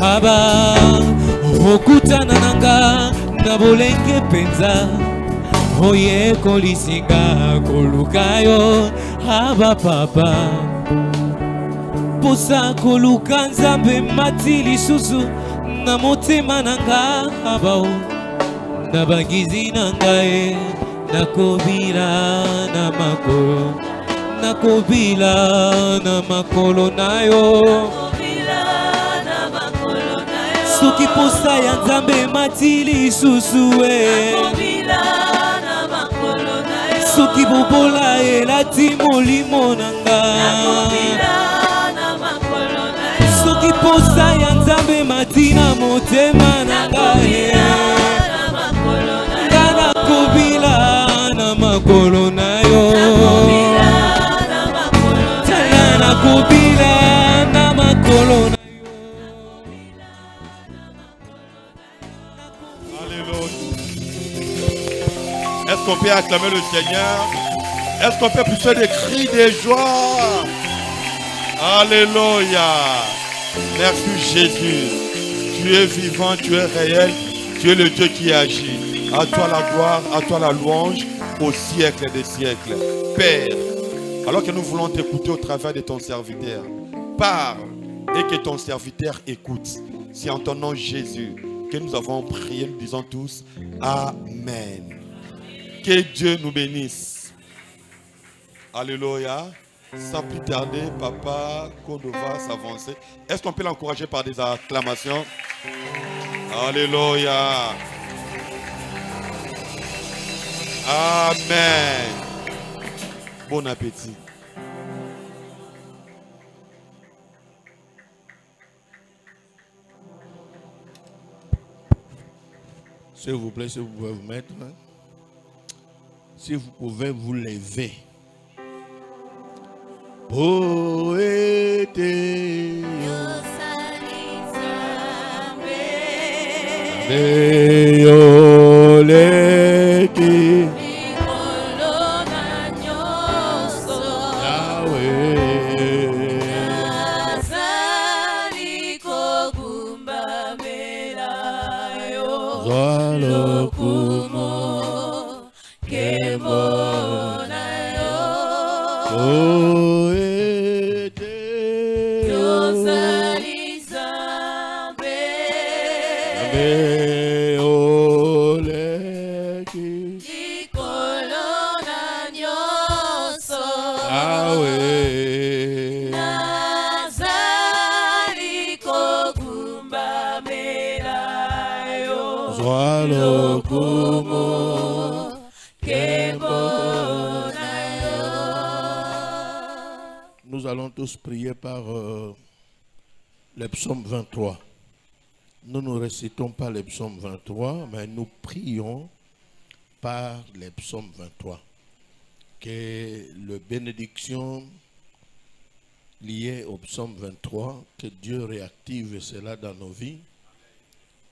Aba okutana nanga na bolenge penza oye kolisinga kolukayo aba papa posa koluka nzambe mati lisusu na motema nanga abao na bangizi nangae nakobila na makolo nakobila na makolo nayo soki posa ya nzambe mati lisusu soki bobola elati molimo nanga soki posa ya nzambe mati na motema nanga nga nakobila na makolo na yo tala nakobila na makolo na yo. Est-ce qu'on peut acclamer le Seigneur? Est-ce qu'on peut pousser des cris de joie? Alléluia. Merci Jésus. Tu es vivant, tu es réel, tu es le Dieu qui agit. À toi la gloire, à toi la louange, au siècle des siècles. Père, alors que nous voulons t'écouter au travers de ton serviteur, parle et que ton serviteur écoute. C'est en ton nom Jésus que nous avons prié, nous disons tous Amen. Que Dieu nous bénisse. Alléluia. Sans plus tarder, Papa Kondo va s'avancer. Est-ce qu'on peut l'encourager par des acclamations? Alléluia. Amen. Bon appétit. S'il vous plaît, si vous pouvez vous mettre. Si vous pouvez vous lever. Poète. Nous allons tous prier par le psaume 23. Nous ne récitons pas le psaume 23, mais nous prions par le psaume 23. Que la bénédiction liée au psaume 23, que Dieu réactive cela dans nos vies.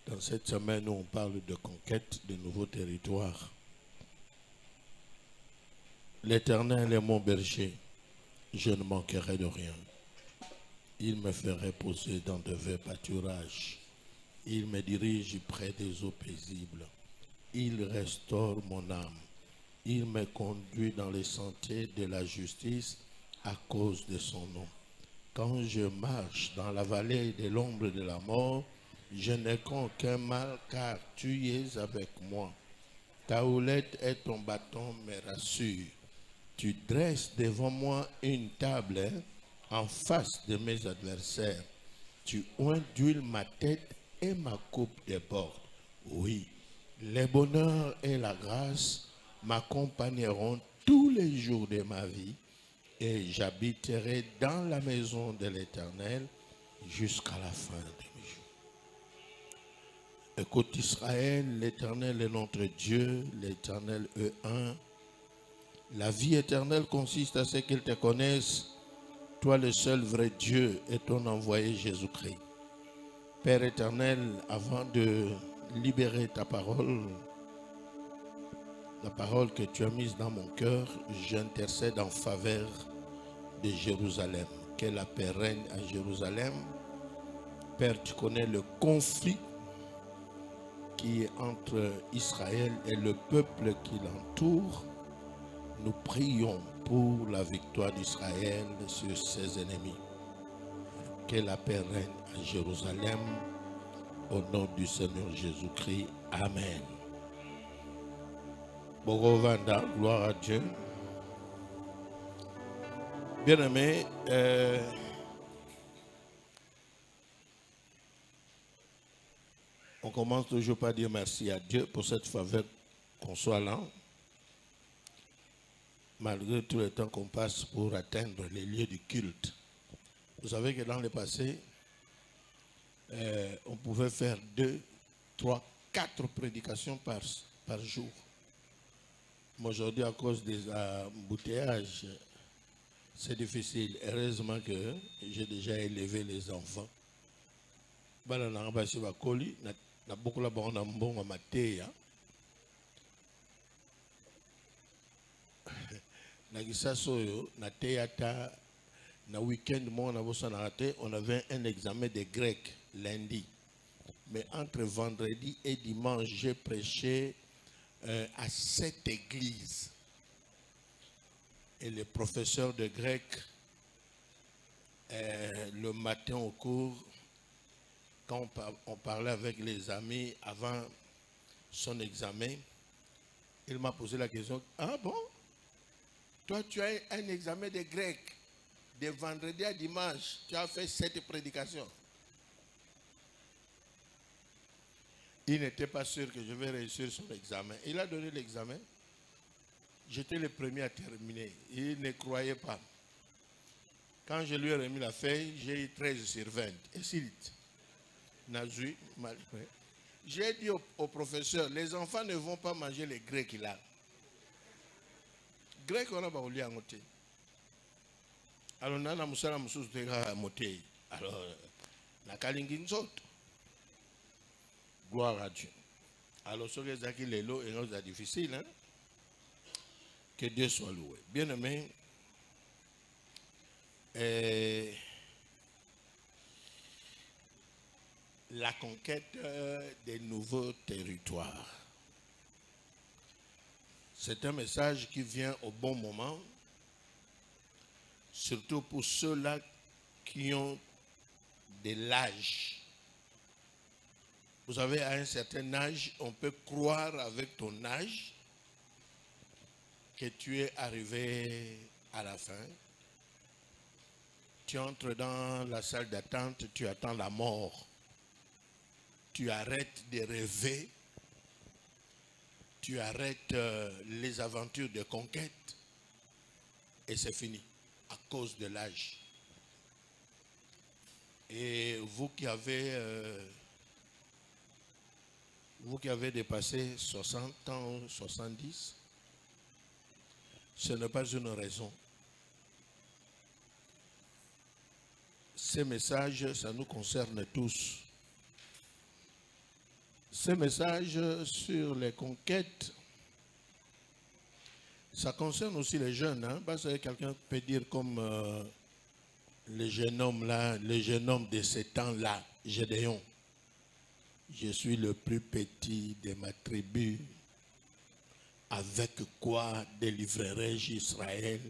Dans cette semaine, on parle de conquête de nouveaux territoires. L'Éternel est mon berger, je ne manquerai de rien. Il me fait reposer dans de verts pâturages. Il me dirige près des eaux paisibles. Il restaure mon âme. Il me conduit dans les sentiers de la justice à cause de son nom. Quand je marche dans la vallée de l'ombre de la mort, je n'ai qu'aucun mal car tu es avec moi. Ta houlette et ton bâton me rassurent. Tu dresses devant moi une table en face de mes adversaires. Tu oins d'huile ma tête et ma coupe déborde. Oui, le bonheur et la grâce m'accompagneront tous les jours de ma vie et j'habiterai dans la maison de l'Éternel jusqu'à la fin de mes jours. Écoute Israël, l'Éternel est notre Dieu, l'Éternel est un. La vie éternelle consiste à ce qu'ils te connaissent, toi le seul vrai Dieu et ton envoyé Jésus-Christ. Père éternel, avant de libérer ta parole, la parole que tu as mise dans mon cœur, j'intercède en faveur de Jérusalem. Que la paix règne à Jérusalem, Père, tu connais le conflit qui est entre Israël et le peuple qui l'entoure. Nous prions pour la victoire d'Israël sur ses ennemis. Que la paix règne à Jérusalem. Au nom du Seigneur Jésus-Christ. Amen. Bogovanda, gloire à Dieu. Bien-aimés, on commence toujours par dire merci à Dieu pour cette faveur qu'on soit là, malgré tout le temps qu'on passe pour atteindre les lieux du culte. Vous savez que dans le passé, on pouvait faire 2, 3, 4 prédications par jour. Mais aujourd'hui, à cause des embouteillages, c'est difficile. Heureusement que j'ai déjà élevé les enfants. Na beaucoup la bonne mbongo mateya na gisasoyo na théâtre na week-end mon on avait un examen de grec lundi, mais entre vendredi et dimanche j'ai prêché à 7 églises et le professeur de grec le matin au cours, quand on parlait avec les amis avant son examen, il m'a posé la question, ah bon, toi tu as un examen de grec, de vendredi à dimanche, tu as fait 7 prédications. Il n'était pas sûr que je vais réussir son examen. Il a donné l'examen, j'étais le premier à terminer, il ne croyait pas. Quand je lui ai remis la feuille, j'ai eu 13 sur 20, et s'il j'ai dit au professeur, les enfants ne vont pas manger les grecs là. Grec on a pas oublié à noter. Alors nana musala mususu teka moté. Alors na kalingi nzoto. Gloire à Dieu. Alors ce que zaki lelo et nous a difficile hein. Que Dieu soit loué. Bien-aimé, la conquête des nouveaux territoires. C'est un message qui vient au bon moment, surtout pour ceux-là qui ont de l'âge. Vous savez, à un certain âge, on peut croire avec ton âge que tu es arrivé à la fin. Tu entres dans la salle d'attente, tu attends la mort. Tu arrêtes de rêver, tu arrêtes les aventures de conquête et c'est fini à cause de l'âge. Et vous qui avez dépassé 60 ans, 70, ce n'est pas une raison. Ces messages, ça nous concerne tous. Ces messages sur les conquêtes, ça concerne aussi les jeunes. Hein? Parce que quelqu'un peut dire comme le jeune homme là, le jeune homme de ce temps-là, Gédéon. Je suis le plus petit de ma tribu. Avec quoi délivrerai-je Israël?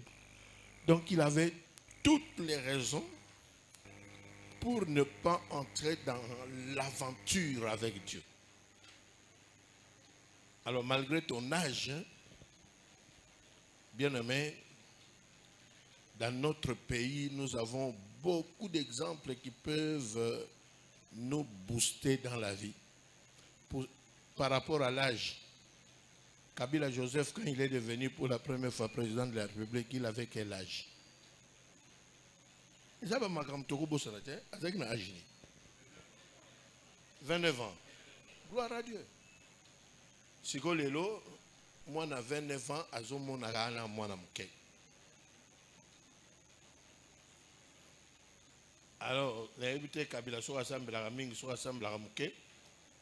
Donc il avait toutes les raisons pour ne pas entrer dans l'aventure avec Dieu. Alors malgré ton âge, bien-aimé, dans notre pays, nous avons beaucoup d'exemples qui peuvent nous booster dans la vie. Par rapport à l'âge, Kabila Joseph, quand il est devenu pour la première fois président de la République, il avait quel âge? 29 ans. Gloire à Dieu. Si Lelo, moi, à 29 ans, à Zomo Nagana, moi, alors, l'invité Kabila sur assemblée la mingi sur assemblée la mouké,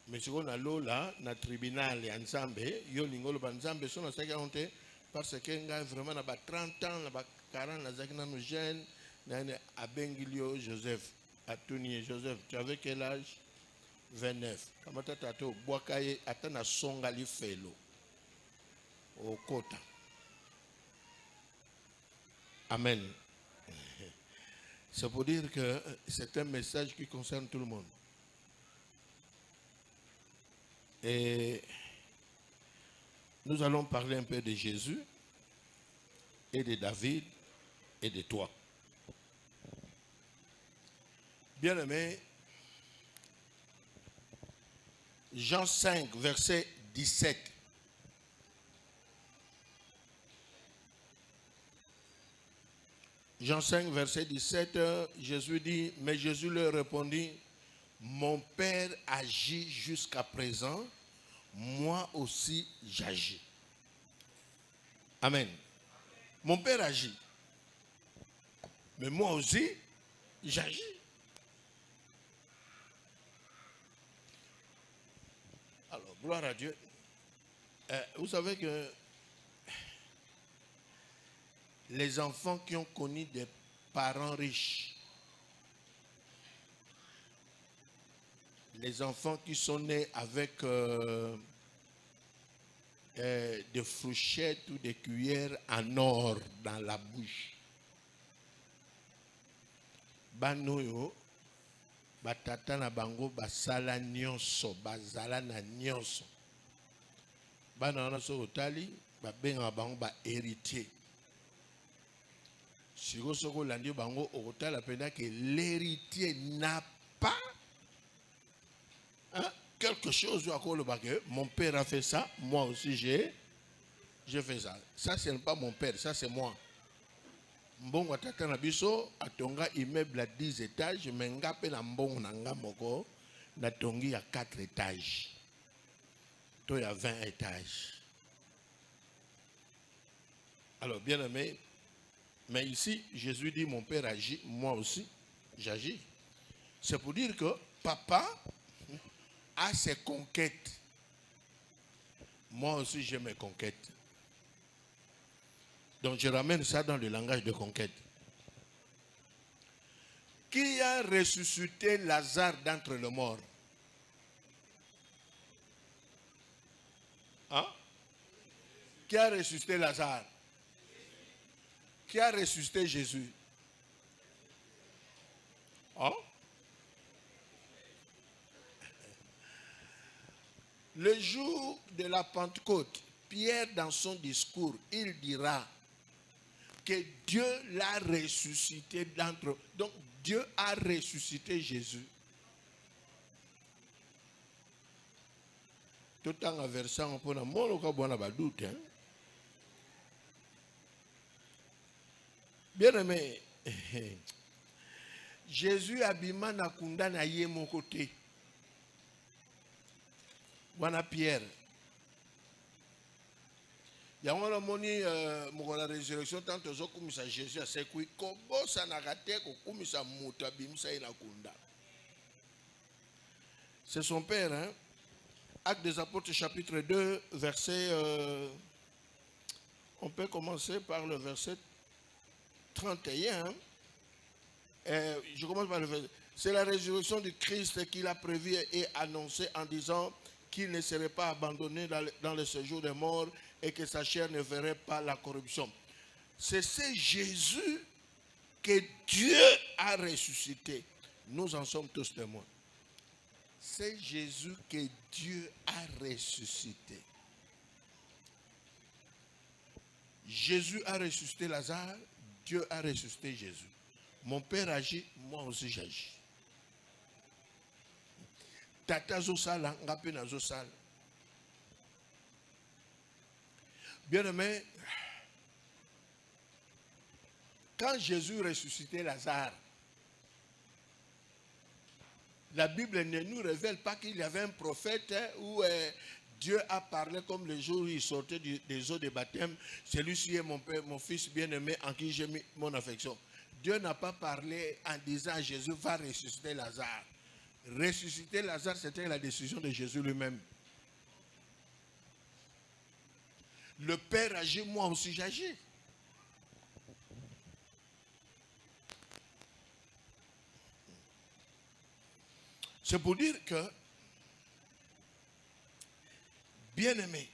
mais si on a l'eau là, na tribunal et ensemble, yo lingolo banzambe son asaka honte parce que nga vraiment na 30 ans, na 40 na zakina no jeune, na Abengilio Joseph. Atuni Joseph, tu avais quel âge? 29. Comment tu as au Boakaye, atana songali felo. Au Kota. Amen. C'est pour dire que c'est un message qui concerne tout le monde. Et nous allons parler un peu de Jésus et de David et de toi. Bien-aimé, Jean 5, verset 17. Jean 5, verset 17, Jésus dit, mais Jésus leur répondit, mon Père agit jusqu'à présent, moi aussi j'agis. Amen. Mon Père agit, mais moi aussi j'agis. Alors, gloire à Dieu. Vous savez que les enfants qui ont connu des parents riches, les enfants qui sont nés avec des fourchettes ou des cuillères en or dans la bouche, banoyo batata na bango basala nyonso bazala na nyonso bana wana so otali babenga bango ba héritier. Si vous avez bango otala pena que l'héritier n'a pas quelque chose à quoi mon père a fait ça, moi aussi j'ai fait ça. Ça c'est pas mon père, ça c'est moi. Mbongo tata na biso atonga immeuble à 10 étages, mais ngape na mbongo na nga moko na tongi à 4 étages. Toi il y a 20 étages. Alors bien aimé, mais ici Jésus dit mon père agit, moi aussi j'agis. C'est pour dire que papa a ses conquêtes. Moi aussi j'ai mes conquêtes. Donc je ramène ça dans le langage de conquête. Qui a ressuscité Lazare d'entre les morts? Hein? Qui a ressuscité Lazare? Qui a ressuscité Jésus? Hein? Le jour de la Pentecôte, Pierre dans son discours, il dira que Dieu l'a ressuscité d'entre... Donc Dieu a ressuscité Jésus. Tout en versant un peu dans mon doute. Bien aimé, Jésus abima na kunda na ye mon côté. Wana Pierre. Il y a un moni la résurrection tant que je Jésus a sécoué kobo sanagate ko kumisa muta bimsa ina kunda. C'est son père, hein? Actes des Apôtres chapitre 2 verset on peut commencer par le verset 31. Je commence par le verset. C'est la résurrection du Christ qu'il a prévu et annoncé en disant qu'il ne serait pas abandonné dans le séjour des morts et que sa chair ne verrait pas la corruption. C'est ce Jésus que Dieu a ressuscité. Nous en sommes tous témoins. C'est Jésus que Dieu a ressuscité. Jésus a ressuscité Lazare, Dieu a ressuscité Jésus. Mon père agit, moi aussi j'agis. Tata Zosala, ngape na Zosala. Bien aimé, quand Jésus ressuscitait Lazare, la Bible ne nous révèle pas qu'il y avait un prophète où Dieu a parlé comme le jour où il sortait des eaux de baptême. Celui-ci est mon père, mon fils bien-aimé en qui j'ai mis mon affection. Dieu n'a pas parlé en disant Jésus va ressusciter Lazare. Ressusciter Lazare, c'était la décision de Jésus lui-même. Le Père agit, moi aussi j'agis. C'est pour dire que, bien-aimé,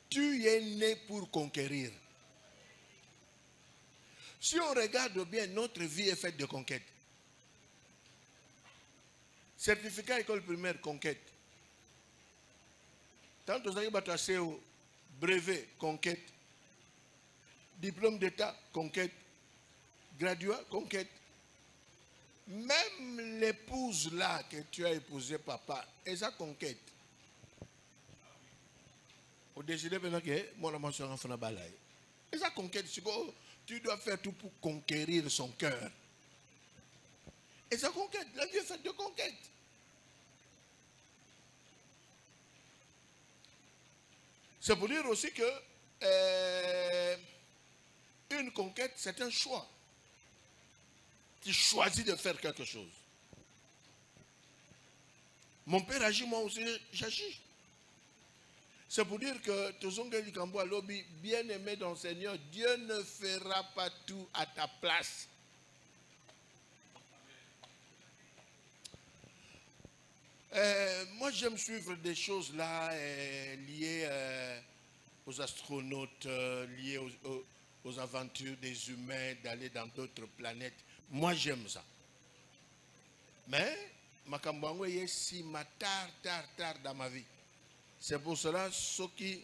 tu es né pour conquérir. Si on regarde bien, notre vie est faite de conquête. Certificat école primaire, conquête. Tant que vous avez passé au brevet, conquête. Diplôme d'état, conquête. Graduat, conquête. Même l'épouse là que tu as épousé, papa, et ça conquête. Au décidé maintenant que mon amant sera en fin balaye. Et ça conquête, tu dois faire tout pour conquérir son cœur. Et ça conquête, la vie est faite de conquête. C'est pour dire aussi que une conquête, c'est un choix. Tu choisis de faire quelque chose. Mon père agit, moi aussi j'agis. C'est pour dire que Tozonga Likambo Lobi, bien-aimé dans le Seigneur, Dieu ne fera pas tout à ta place. Moi, j'aime suivre des choses là liées aux astronautes, liées aux aventures des humains, d'aller dans d'autres planètes. Moi, j'aime ça. Mais, Makambangwe est si tard dans ma vie. C'est pour cela, ceux qui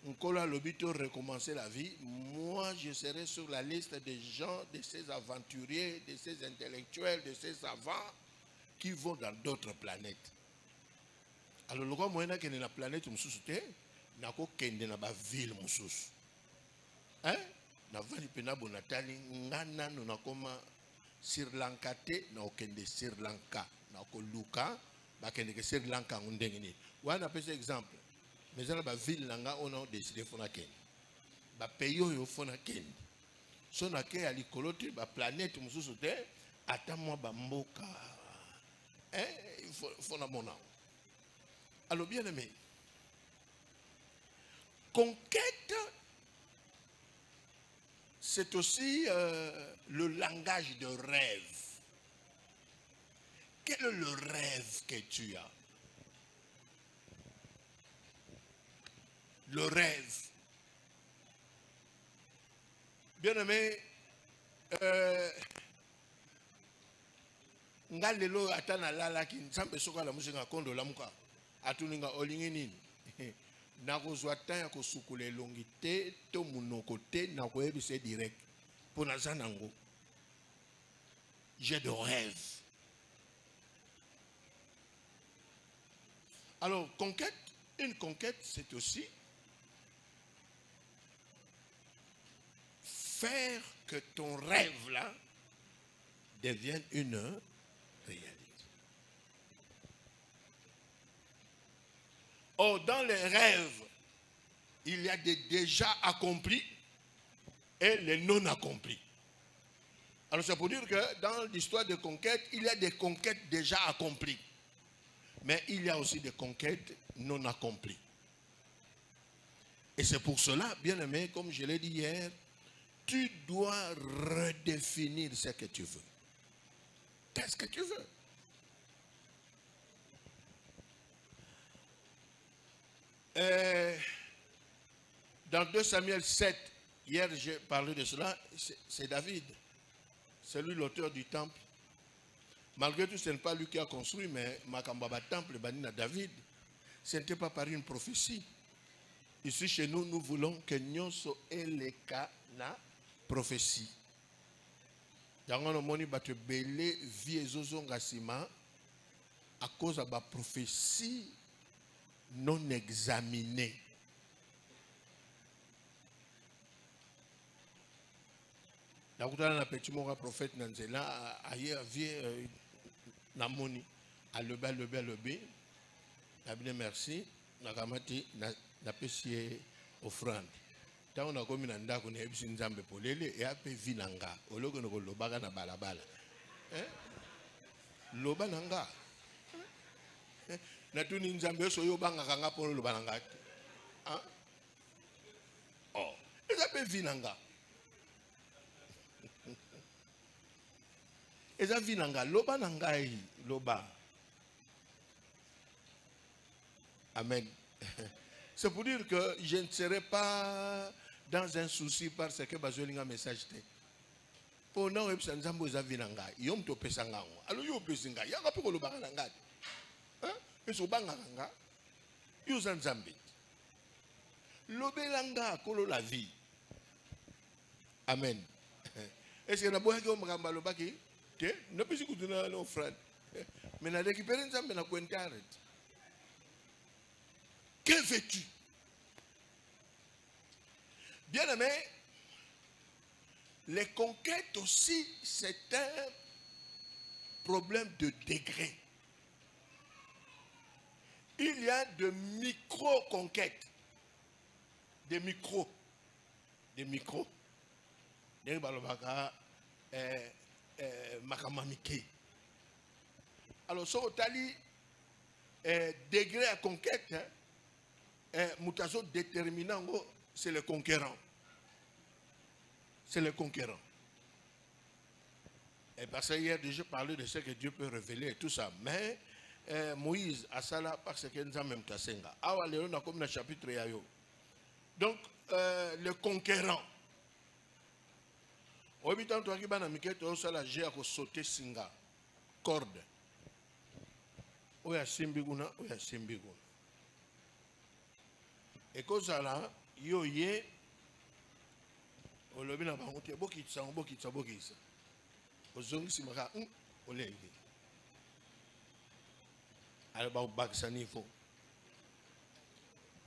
ont l'obito recommencer la vie, moi, je serai sur la liste des gens, de ces aventuriers, de ces intellectuels, de ces savants qui vont dans d'autres planètes. Alors, le cas moyen que dans la planète Moussouté, n'a qu'aucun dans la ville Moussous. Hein? Na vali pena bonatali ngana no na koma Sri Lanka te na okende Sri Lanka na ko luka ba kende ke Sri Lanka ndenge ni. Wana pesa exemple. Mais na ba ville nanga on a décidé fona ken. Ba pays yo fona ken. So na ke ali koloti ba planète Moussous te ata moi ba mboka. Il faut la monnaie. Alors, bien aimé, conquête, c'est aussi le langage de rêve. Quel est le rêve que tu as? Le rêve. Bien aimé, ngalelo atana lala ki nsambe soka la musinga kondo la muka atuninga olingi nini na kozwa tan ya kosukula elongi te to munoko te na koyebisa direct pona za nango. J'ai de rêves. Alors conquête, une conquête c'est aussi faire que ton rêve là devienne une réalité. Or, dans les rêves, il y a des déjà accomplis et les non accomplis. Alors, c'est pour dire que dans l'histoire de conquête, il y a des conquêtes déjà accomplies. Mais il y a aussi des conquêtes non accomplies. Et c'est pour cela, bien aimé, comme je l'ai dit hier, tu dois redéfinir ce que tu veux. Qu'est-ce que tu veux? Dans 2 Samuel 7, hier j'ai parlé de cela, c'est David. C'est lui l'auteur du temple. Malgré tout, ce n'est pas lui qui a construit, mais Makambaba temple, Banina David, ce n'était pas par une prophétie. Ici chez nous, nous voulons que Nyonso ait les cas na prophétie. Yango no moni batu belé vie ezozonga sima à cause de la prophétie non examinée. La koutana na petit mora prophète nanzela ailleurs vie na moni à leber na bien merci na kamati na pesi offrande. Tant on a commis un ndako na ebisi nzambe polele et ape vinanga oloko no lobaka na balabala loba nanga na tuni nzambe so yo banga kanga polo loba nanga oh et ape vinanga Eza vinanga loba nangai loba. Amen. C'est pour dire que je ne serai pas dans un souci parce que bazolinga message te. Pour non epsa nzambo eza vinanga. Yom to pesanga ngo. Alo yo pesinga. Yanga pe ko loba nanga. Hein? Eso banga nga. Yo nzambe. Lobelanga kolo la vie. Amen. Est-ce que na boya ke omagamba lobaki? Te, ne peux pas dire non frère. Mais na récupérer nzambe na ko internet. Que veux-tu? Bien aimé, les conquêtes aussi, c'est un problème de degré. Il y a de micro-conquêtes. Des micros. Des micros. Des balobaka, makamamike. Alors, sur Otali, degré à conquête, Moutazo déterminant, c'est le conquérant. C'est le conquérant. Et parce que hier, déjà parlé de ce que Dieu peut révéler et tout ça. Mais Moïse a ça là parce que nous avons même Tassenga. Ah, on a comme le chapitre Yayo. Donc, le conquérant. Au bout d'un temps, on a mis que ça là, j'ai à sauter singa. Corde. Oya simbiguna, oya simbiguna. Et comme ça là, yo ye, on le met dans le banc, bokitsa, bokitsa, bokitsa. Ozongi simaka, olé. Alors bah bak sa niveau.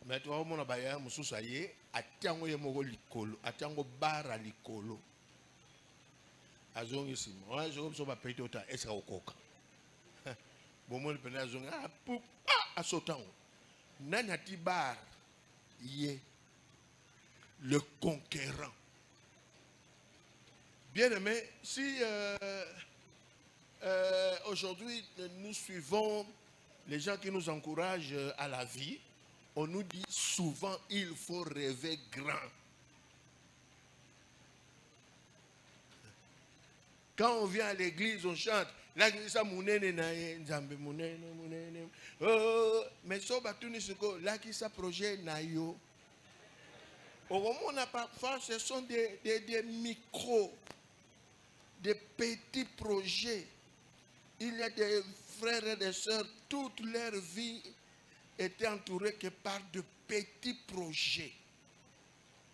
Mais toi on a baya mususa ye, atiango ye moko likolo, atiango bara likolo. Azongi simaka, azongi so ba pete ota esa okoka. Bon moi le pena azongi ah pou ah asotango. Nani ati bar. Yé, le conquérant. Bien aimé, si aujourd'hui nous suivons les gens qui nous encouragent à la vie, on nous dit souvent il faut rêver grand. Quand on vient à l'église, on chante. Mais so batuni siko, là qui sa projet na yo. Au moment où on a parfois, ce sont des micros, des petits projets. Il y a des frères et des sœurs, toute leur vie était entourée que par de petits projets.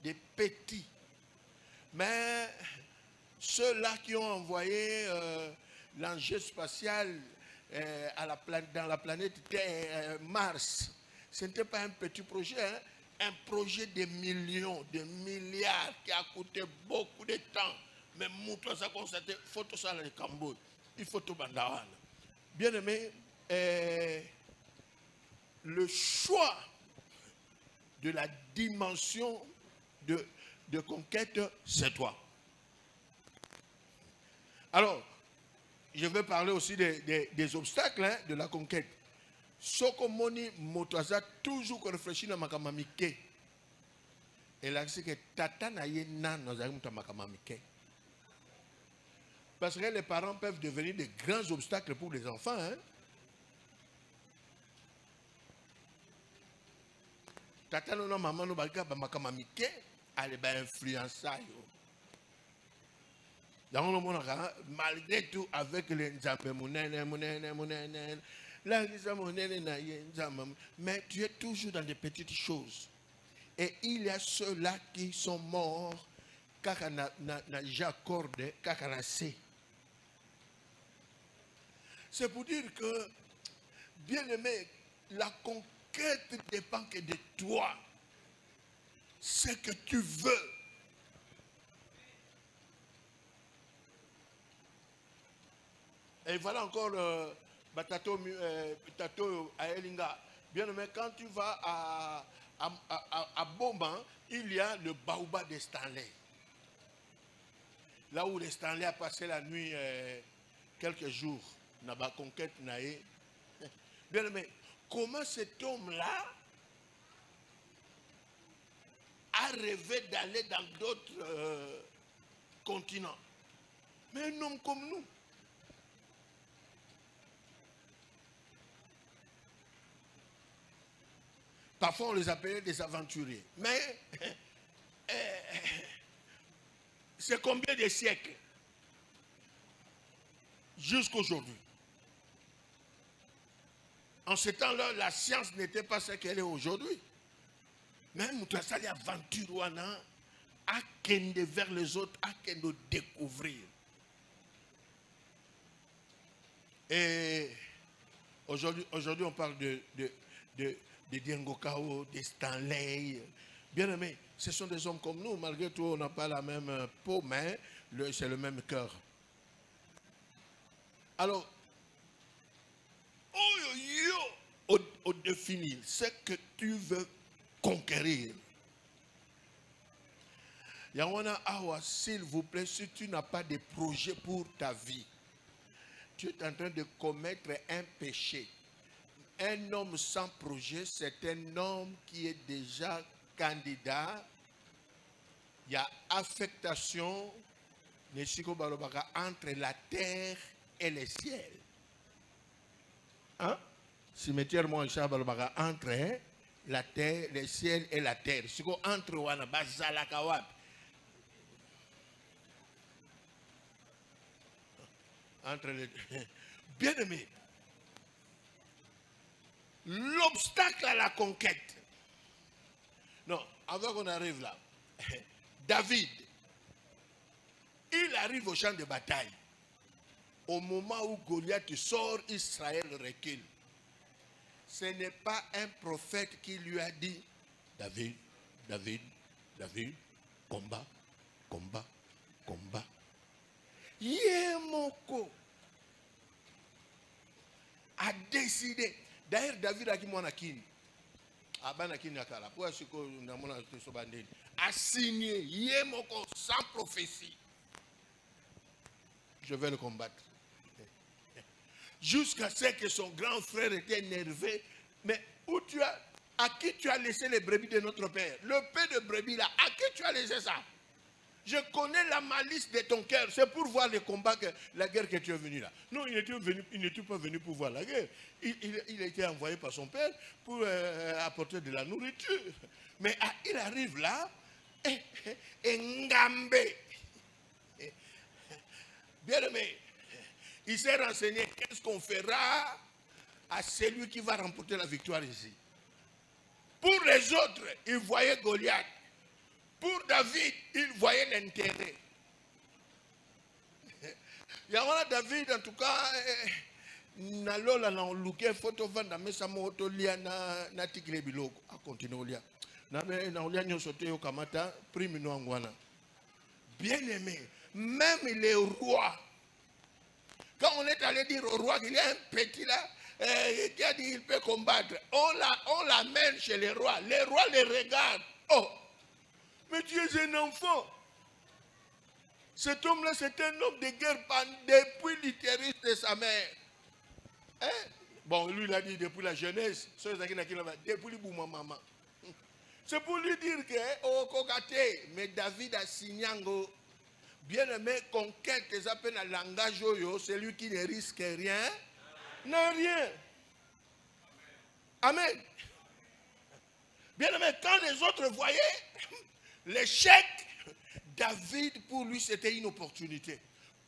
Des petits. Mais ceux-là qui ont envoyé l'engin spatial dans la planète Terre, Mars, ce n'était pas un petit projet, hein? Un projet de millions, de milliards qui a coûté beaucoup de temps. Mais montre ça comme ça, il faut tout ça dans le Cambodge, il faut tout bandawana. Bien aimé, le choix de la dimension de conquête, c'est toi. Alors, je vais parler aussi des obstacles, hein, de la conquête. Sokomoni motoza toujours qu'on réfléchit dans makamamike. Et là c'est que tata na ye nan nos amis makamamike. Parce que les parents peuvent devenir de grands obstacles pour les enfants, hein. Tata no maman no balika ba makamamike, elle va influencer yo. Dans le monde, malgré tout, avec les nzambe monene, mais tu es toujours dans des petites choses. Et il y a ceux-là qui sont morts, car n'a j'accorde, car n'a c'est. C'est pour dire que, bien aimé, la conquête dépend que de toi. Ce que tu veux. Et voilà encore Tato à Elinga. Bien aimé, quand tu vas à Bomban, il y a le Baoba de Stanley. Là où les Stanley a passé la nuit quelques jours. Dans la conquête. Bien aimé, comment cet homme-là a rêvé d'aller dans d'autres continents? Mais un homme comme nous. Parfois, on les appelait des aventuriers. Mais c'est combien de siècles jusqu'aujourd'hui? En ce temps-là, la science n'était pas ce qu'elle est aujourd'hui. Même nous avons des aventures à kende vers les autres, à kende découvrir. Et aujourd'hui, on parle de Diengo Kao, de Stanley. Bien aimé, ce sont des hommes comme nous. Malgré tout, on n'a pas la même peau, mais c'est le même cœur. Alors, au définir ce que tu veux conquérir. Yawana Awa, s'il vous plaît, si tu n'as pas de projet pour ta vie, tu es en train de commettre un péché. Un homme sans projet, c'est un homme qui est déjà candidat. Il y a affectation entre la terre et le ciel. Hein? Cimetière moi entre la terre, le ciel et la terre. Entre wana bazala kawap. Entre les bien aimé. L'obstacle à la conquête. Non, avant qu'on arrive là, David, il arrive au champ de bataille. Au moment où Goliath sort, Israël recule. Ce n'est pas un prophète qui lui a dit, David, David, David, combat, combat, combat. Yemoko a décidé. D'ailleurs, David a dit mon akini. Abanakini akala. Pour ce que nous avons a signé Yemoko sans prophétie. Je vais le combattre. Jusqu'à ce que son grand frère était énervé. Mais où tu as, à qui tu as laissé les brebis de notre père? Le père de brebis là, à qui tu as laissé ça? Je connais la malice de ton cœur. C'est pour voir le combat, la guerre que tu es venu là. Non, il n'était pas venu pour voir la guerre. Il a été envoyé par son père pour apporter de la nourriture. Mais il arrive là, et ngambé. Bien aimé, il s'est renseigné qu'est-ce qu'on fera à celui qui va remporter la victoire ici. Pour les autres, il voyait Goliath. Pour David, il voyait l'intérêt. Il y a David, en tout cas, nalola na luke photo vanda mesa moto lia na tikile biloko a continuer lia. Na olia nyoso te yo kamata prime no angwana. Bien aimé, même les rois. Quand on est allé dire au roi qu'il y a un petit là, qui a dit qu'il peut combattre, on l'amène chez les rois. Les rois les regardent. Oh! Mais tu es un enfant. Cet homme-là, c'est un homme de guerre depuis l'utérus de sa mère. Hein? Bon, lui, il a dit depuis la jeunesse. Depuis le bout maman. C'est pour lui dire que, oh, Kokate, mais David a signé. Bien aimé, conquête, les appels à langage, celui qui ne risque rien, n'a rien. Amen. Bien aimé, quand les autres voyaient l'échec, David, pour lui, c'était une opportunité.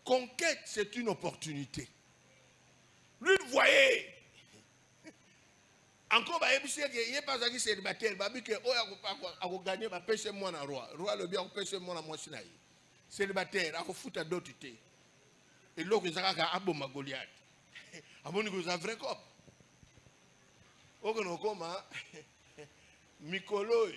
Conquête, c'est une opportunité. Lui, il voyait. Encore, il n'y a pas de célibataire. Il dit que, oh, il a gagné, il a pêché moi dans le roi. Le roi, le bien, il a pêché moi dans moi. Célibataire, il a foutu d'autres. Et l'autre, il a dit, ah bon, ma Goliath. Ah bon, il a un vrai cop. Mikolo.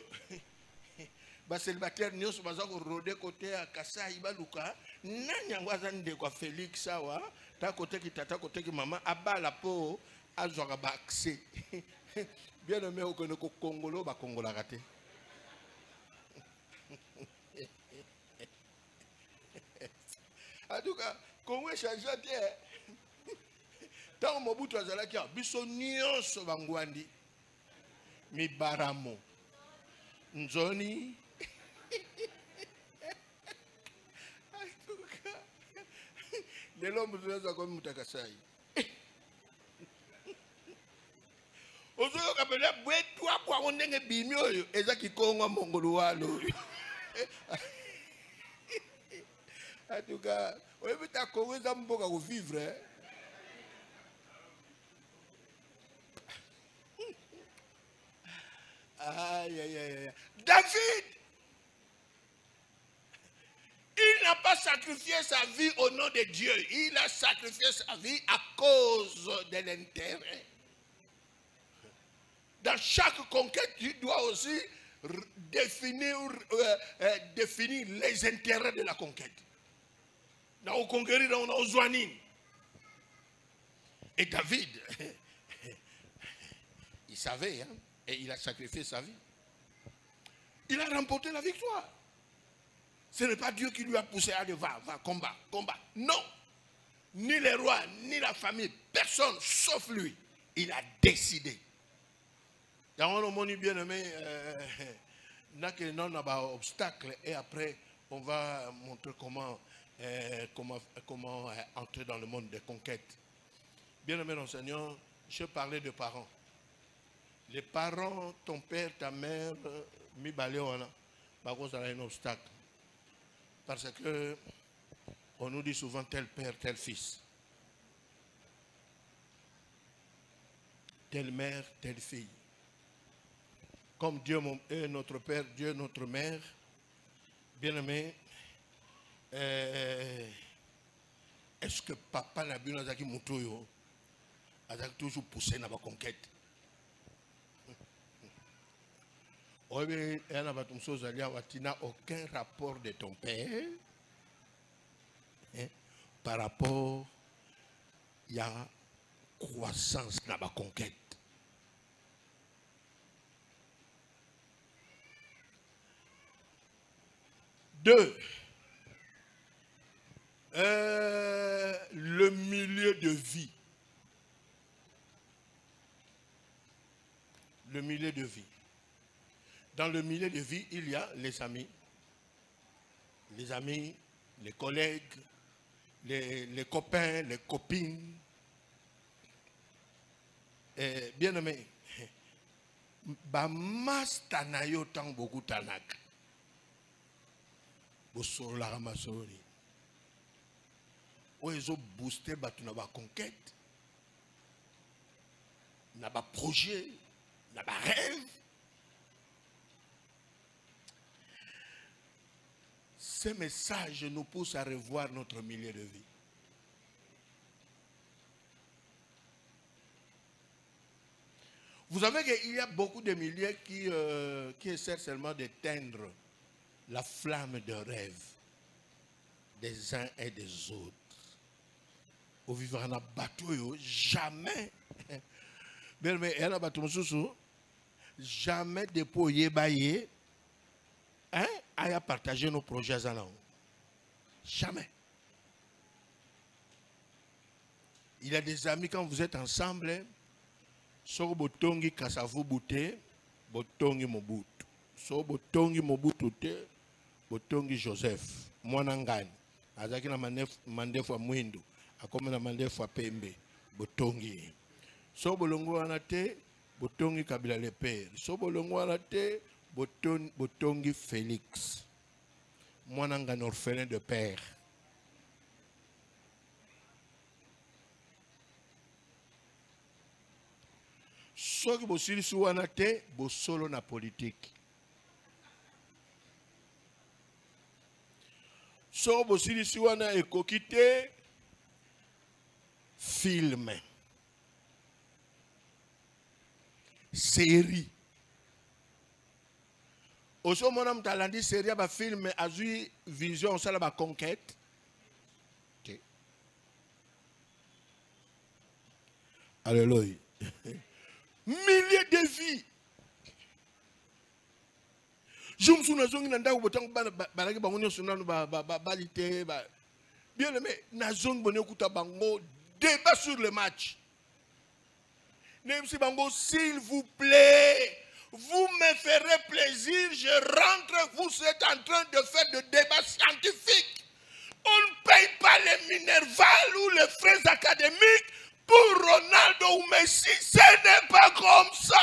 Célibataire nyonso baza ko rôder côté à Kasai baluka nani ngwaza nde kwa Félix sawa ta côté ki tata côté ki maman abala po azwaka ba accès bien aimé au ko Congolo ba Congola raté en tout cas Congo change bien tant Mobutu azalaki biso nyonso bangwandi mi baramo nzoni. En tout cas, on veut ta Congo, ça me peut vivre. Aïe, aïe, aïe. David, il n'a pas sacrifié sa vie au nom de Dieu. Il a sacrifié sa vie à cause de l'intérêt. Dans chaque conquête, tu dois aussi définir les intérêts de la conquête. Dans le conquérir, dans le Zouanin. Et David, il savait, hein, et il a sacrifié sa vie. Il a remporté la victoire. Ce n'est pas Dieu qui lui a poussé à dire va, combat, combat. Non. Ni les rois, ni la famille, personne sauf lui. Il a décidé. Dans le monde bien aimé, n'a que non obstacle et après on va montrer comment entrer dans le monde des conquêtes. Bien aimé enseignant, je parlais de parents. Les parents, ton père, ta mère, mi baléona, bah ça a un obstacle. Parce que on nous dit souvent tel père, tel fils. Telle mère, telle fille. Comme Dieu est notre Père, Dieu est notre mère, bien aimé, est-ce que papa n'a bien dit Moutoyo a toujours poussé dans la conquête? Il n'a aucun rapport de ton père par rapport à la croissance dans la conquête. Deux, le milieu de vie. Le milieu de vie. Dans le milieu de vie, il y a les amis, les collègues, les copains, les copines. Bien aimé, Bamas Tanayo Tang beaucoup Tanak. Bosoro la ramasori. Où ils ont boosté la conquête, n'a pas projet, n'a pas rêve. Ces messages nous poussent à revoir notre milieu de vie. Vous savez qu'il y a beaucoup de milieux qui essaient seulement d'éteindre la flamme de rêve des uns et des autres. Au vivre en bateau, jamais, jamais déployer bailler, hein, à partager nos projets à l'an. Jamais. Il y a des amis quand vous êtes ensemble, so botongi kasavu bouté, botongi mobutu. So botongi mobutu te, botongi Joseph. Mwanangani. Azaki na mandefu wa mwindu. Akome na mandefu wa pembe. Botongi. So bolongo wana te, botongi Kabila le père. So bolongo wana te, botongi Félix. Mwanangani orphelin de père. So ki bosili su wana te, bosolo na politique. So bosili si wana ekokite film, série. Oso mona mtalandi série ba film azui vision sala ba conquête. Okay. Alléluia. Milliers de vies. Je me souviens bien aimé, débat sur le match. S'il vous plaît, vous me ferez plaisir, je rentre, vous êtes en train de faire des débats scientifiques. On ne paye pas les Minerval ou les frais académiques Pour Ronaldo ou Messi, ce n'est pas comme ça.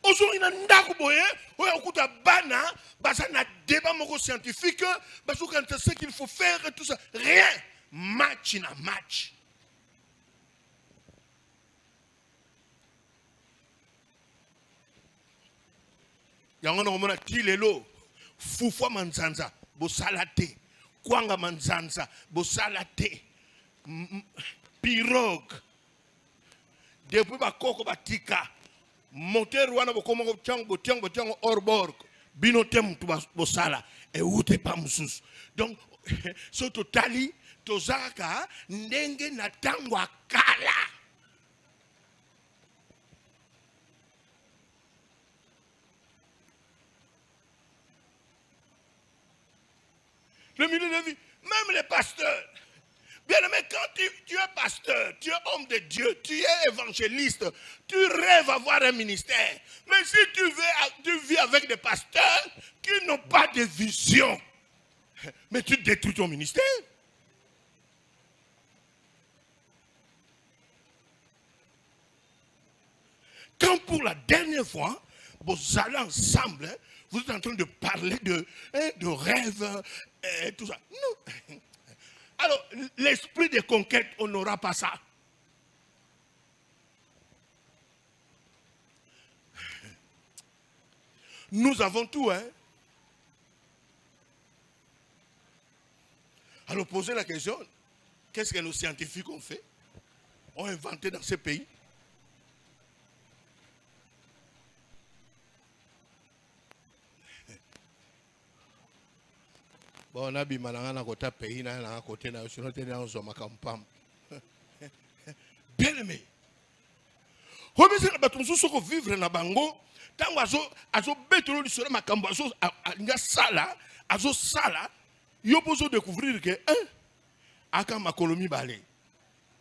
Aujourd'hui, il y a un débat scientifique, ce qu'il faut faire et tout ça. Rien. Match na match. Il y a un tilelo, Fufwa Manzanza, Bosalate, Kwanga Manzanza, Bosalate, Pirogue, depuis Bakoko Batika, moteur wana bokoma botiang orbor, binotem tu bosala, et ute pa musus. Donc, so totali, tozaka, ndenge na tangwa kala. Le milieu de vie, même les pasteurs. Bien aimé, quand tu es pasteur, tu es homme de Dieu, tu es évangéliste, tu rêves avoir un ministère. Mais si tu vis avec des pasteurs qui n'ont pas de vision, mais tu détruis ton ministère. Quand pour la dernière fois, vous allez ensemble, vous êtes en train de parler de rêves, et tout ça. Non. Alors, l'esprit de conquête, on n'aura pas ça. Nous avons tout, hein. Alors, posez la question, qu'est-ce que nos scientifiques ont fait? Ont inventé dans ces pays? Bon, on a bien malanga côté pays na côté na sinon t'es dans son makampam. Bien aimé. Remettez la bâton sur vivre na bango. Tant azo bétolo sur makambo azo nga sala azo sala. Yo poso découvrir que aka makolomi balé.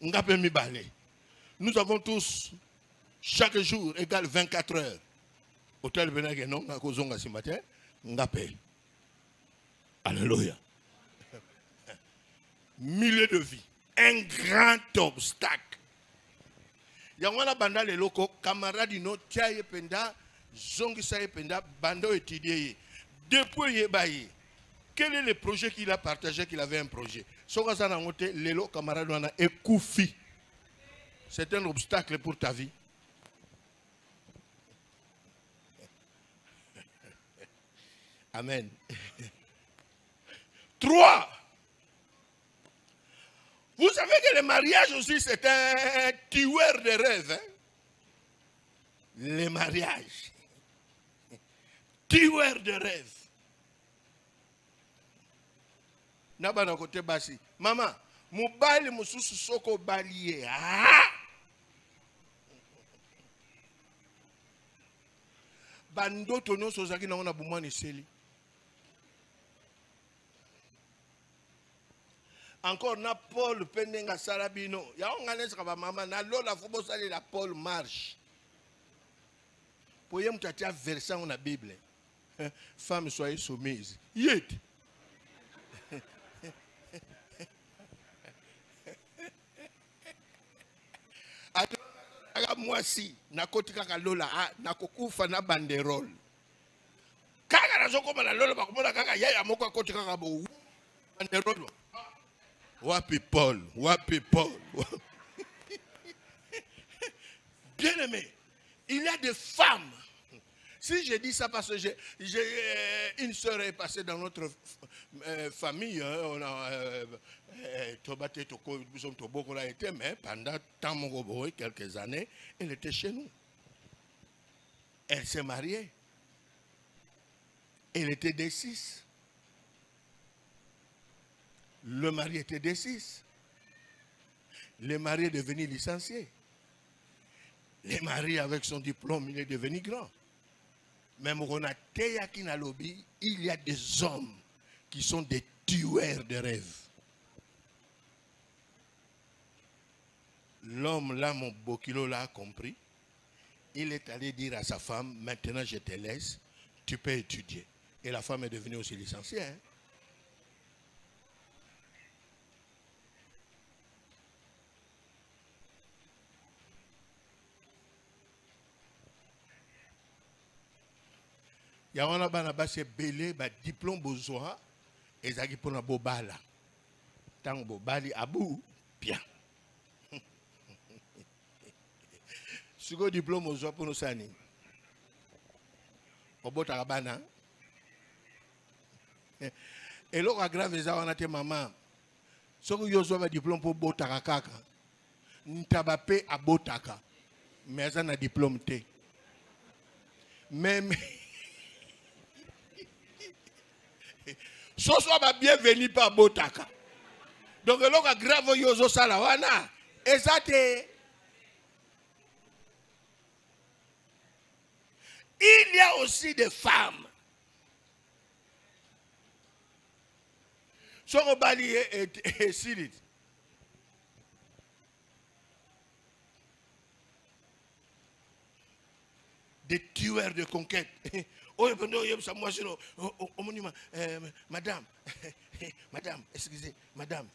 Nga pe mi balé. Nous avons tous chaque jour égale 24 heures. Hôtel Benage non na kozonga ce matin nga pe. Alléluia. Milieu de vie. Un grand obstacle. Yangwana banda le loko, camarade no tiaye penda, zongi saye penda, bando étudié. Depuis yebaye, quel est le projet qu'il a partagé, qu'il avait un projet? Soka na ngote, lelo camarade wana ekoufi. C'est un obstacle pour ta vie. Amen. 3. Vous savez que le mariage aussi, c'est un tueur de rêves. Hein? Le mariage. Tueur de rêves. Nabana côté basi. Maman, mobali mususu soko baliye. Bando tono sozaki na ona bumani seli. Encore na Paul Pendenga Sarabino. Ya onganese kaba mama na lola fobo sali la Paul marche. Poye mutatia verset dans la Bible. Femme soyez soumise. Yet. Aga mwasi na kotika ka lola na kokufa na banderole. Kaka na zoko na lola bakomona kaka yaya moko kotika ka bo banderole. Wapi Paul, wapi Paul. Bien aimé, il y a des femmes. Si je dis ça parce que j'ai une sœur est passée dans notre famille, on a Tobate Toko, Tobo a été, mais pendant quelques années, elle était chez nous. Elle s'est mariée. Elle était D6. Le mari était D6. Le mari est devenu licencié. Le mari, avec son diplôme, il est devenu grand. Même on a Teyaki Nalobi, il y a des hommes qui sont des tueurs de rêves. L'homme là, mon Bokilo l'a compris. Il est allé dire à sa femme, maintenant je te laisse, tu peux étudier. Et la femme est devenue aussi licenciée. Hein? Il y a un bana basi belé, diplôme besoin, et ça qui pour la bobala. Tant bobali abou, bien. Si vous diplôme besoin pour nous sani, au bout de la bana. Et là, grave, les on a tes mamans. Si vous avez un diplôme pour botaka, n'tabapé à botaka, mais ça n'a diplôme té. Même. Ce soit bienvenu par Botaka. Donc, le grave yozo salawana. Et ça, il y a aussi des femmes. Sur Bali et Silit. Des tueurs de conquête. Madame, madame, excusez, madame,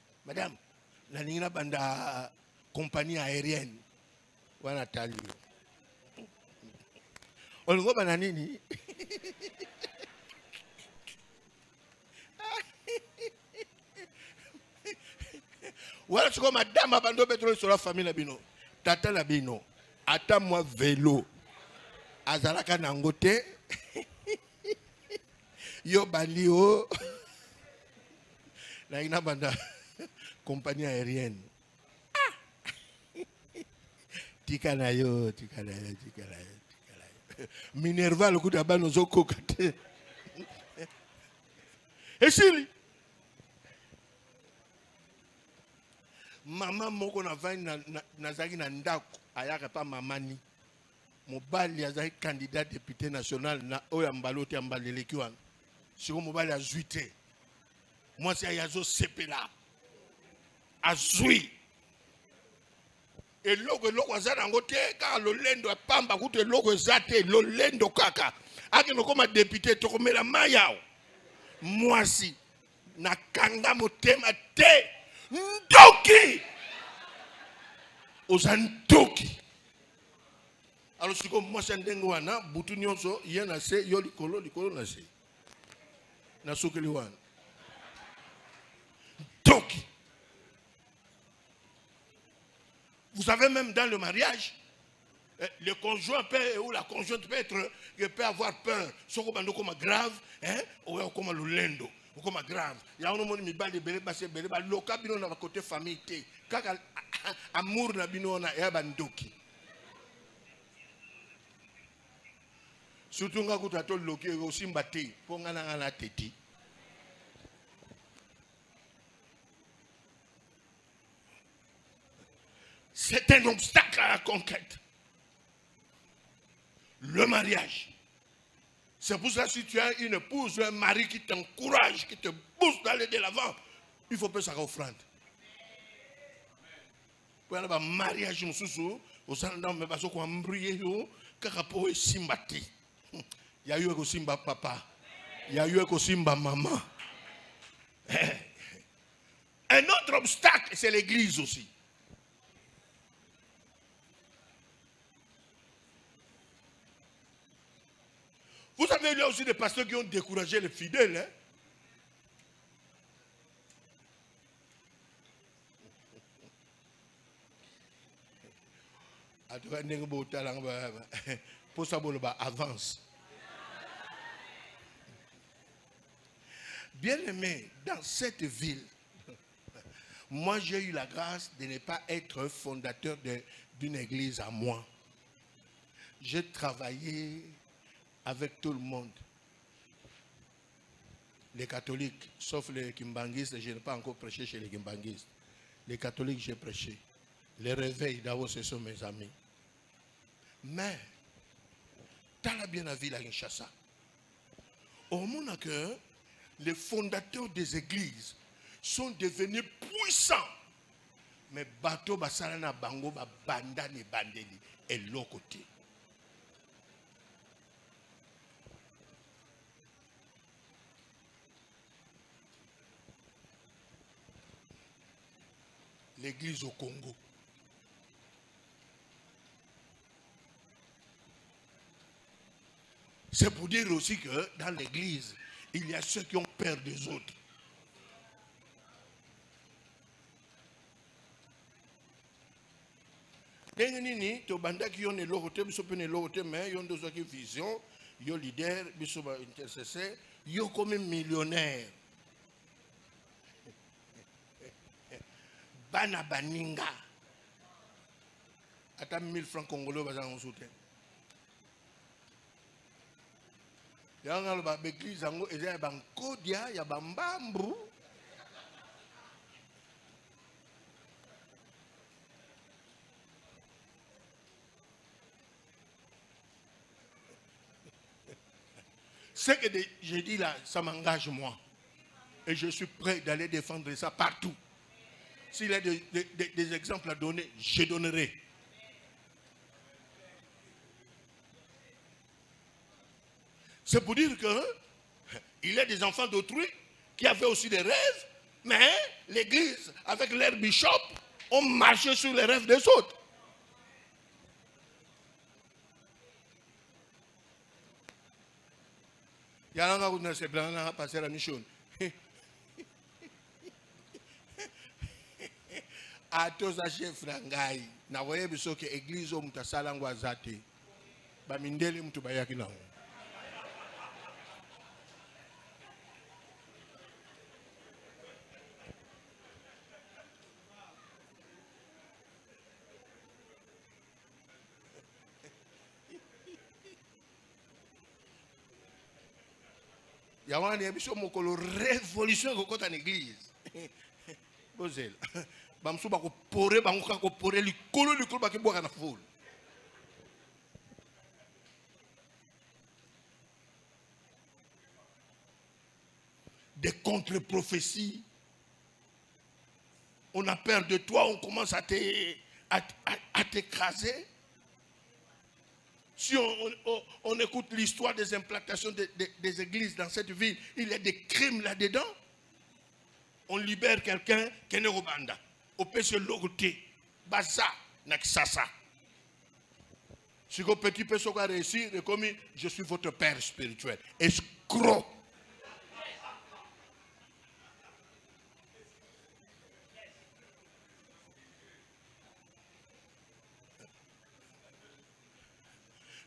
la ligne banda compagnie aérienne. Voilà, Tali. On le voit bananini. Voilà ce que madame a abandonné sur la famille Labino. Tata Labino, attends-moi vélo. Azalaka nangote. Yo balio. La ina banda compagnie aérienne. Tikana yo. Minerva le coup d'abord nous kokate. Et si maman moko na vai na zaki na ndako ayaka pa mamani. Mobali azaki candidat député national na oyambalote ambaleleki wana. Siko mobali azuite. Moi c'est ayazo sepela. Azui. Et logo azana ngote car le lendo pamba kute logo zate lo lendo kaka. Aki no koma député tokomela mayao. Moi si na kanga motema te ndoki. Ozandoki. Alors si comme moi c'est ndengo wana butu nyonso yena se yo likolo na se. Na sokeli wana. Doki. Vous savez même dans le mariage, le conjoint peut, ou la conjointe peut avoir peur. Ce qu'on a comme grave, ou comme le lendo, ou comme grave. Il y a un moment où il y a des bébés, le cas de la côté famille, quand amour na bino na ya bandoki. Surtout quand tu as tout loqué aussi mbatté, pour nga na la tête. C'est un obstacle à la conquête. Le mariage. C'est pour ça que si tu as une épouse ou un mari qui t'encourage, qui te pousse d'aller de l'avant, il faut pas ça offrande. Pour aller au mariage, il y a eu un simba papa, il y a eu un simba maman. Un autre obstacle, c'est l'église aussi. Vous savez, il y a aussi des pasteurs qui ont découragé les fidèles. Hein? Avance. Bien aimé, dans cette ville, moi j'ai eu la grâce de ne pas être fondateur d'une église à moi. J'ai travaillé avec tout le monde. Les catholiques, sauf les kimbanguistes, je n'ai pas encore prêché chez les kimbanguistes. Les catholiques, j'ai prêché. Les réveils, d'abord, ce sont mes amis. Mais, dans la bien la ville à Kinshasa, au moment que les fondateurs des églises sont devenus puissants, mais bateau basalana bango ba bandani bandeli et l'autre côté. L'église au Congo. C'est pour dire aussi que dans l'église, il y a ceux qui ont peur des autres. Nini to banda qui ont l'autre biso pene l'autre mais yon deux qui vision yo leader biso ba intercesseur yo comme millionnaire bana baninga ata 1000 francs congolais baza en soutien yanga lo ba église ngo eza ba nkodia ya ba mbambu. Ce que j'ai dit là, ça m'engage moi. Et je suis prêt d'aller défendre ça partout. S'il y a des exemples à donner, je donnerai. C'est pour dire qu'il y a des enfants d'autrui qui avaient aussi des rêves, mais l'église, avec leur bishop, ont marché sur les rêves des autres. Il y a un qui s'est passé la mission. A tous les chefs frangai, na voye biso que église o mutasala ngwa zate. Ba mindele mtu bayaki na. Il y a un émission mokolo révolution kokota en église. Bozel. Bamsu ba ko poré bangoka ko poré likolo ba ke boka na foule. Des contre-prophéties. On a peur de toi, on commence à t'écraser. Si on écoute l'histoire des implantations des églises dans cette ville, il y a des crimes là-dedans. On libère quelqu'un qui est né au Banda. On peut se logoter. Baza, Naksasa. Si le petit peut se réussir, comme je suis votre père spirituel. Escroc.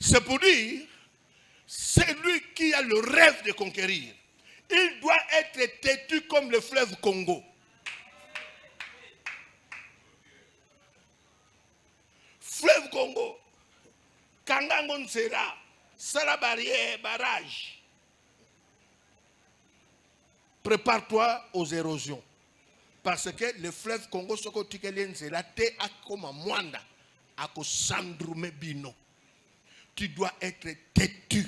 C'est pour dire, c'est lui qui a le rêve de conquérir. Il doit être têtu comme le fleuve Congo. Fleuve Congo, Kangangon Sera, Sala barrière, barrage. Prépare-toi aux érosions. Parce que le fleuve Congo, ce que tu as c'est la terre comme un moine, à Sandrume Bino. Tu dois être têtu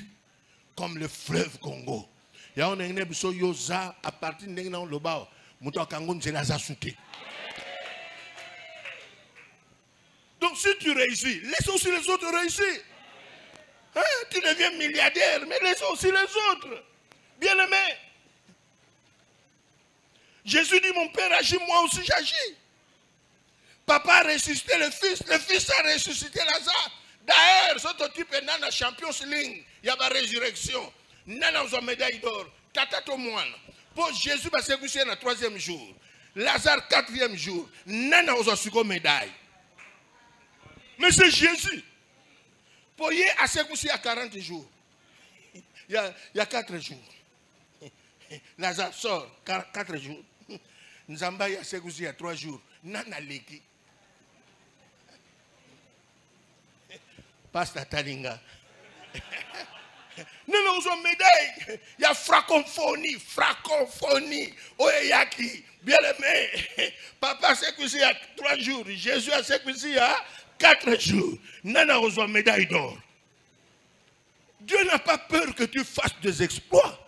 comme le fleuve Congo. Il y a un épisode yoza à partir de l'Obao. Donc si tu réussis, laisse aussi les autres réussir. Hein? Tu deviens milliardaire, mais laisse aussi les autres. Bien aimé. Jésus dit, mon père agit, moi aussi j'agis. Papa a ressuscité le fils a ressuscité Lazare. D'ailleurs, ce type est dans la Champions League, il y a la résurrection. Nana aux médaille d'or, tata to moine. Pour Jésus va se coucher le 3e jour. Lazare 4e jour. Nana aux suko médaille. Mais c'est Jésus. Pour y à se coucher à 40 jours. Il y a 4 jours. Lazare sort 4 jours. Nzamba y a se coucher à 3 jours. Nana leki. Pasteur Talinga. Nous avons médaille. Il y a francophonie. Oyaki. Bien aimé. Papa s'est couché il y a 3 jours. Jésus a s'est couché il y a 4 jours. Nous avons médaille d'or. Dieu n'a pas peur que tu fasses des exploits.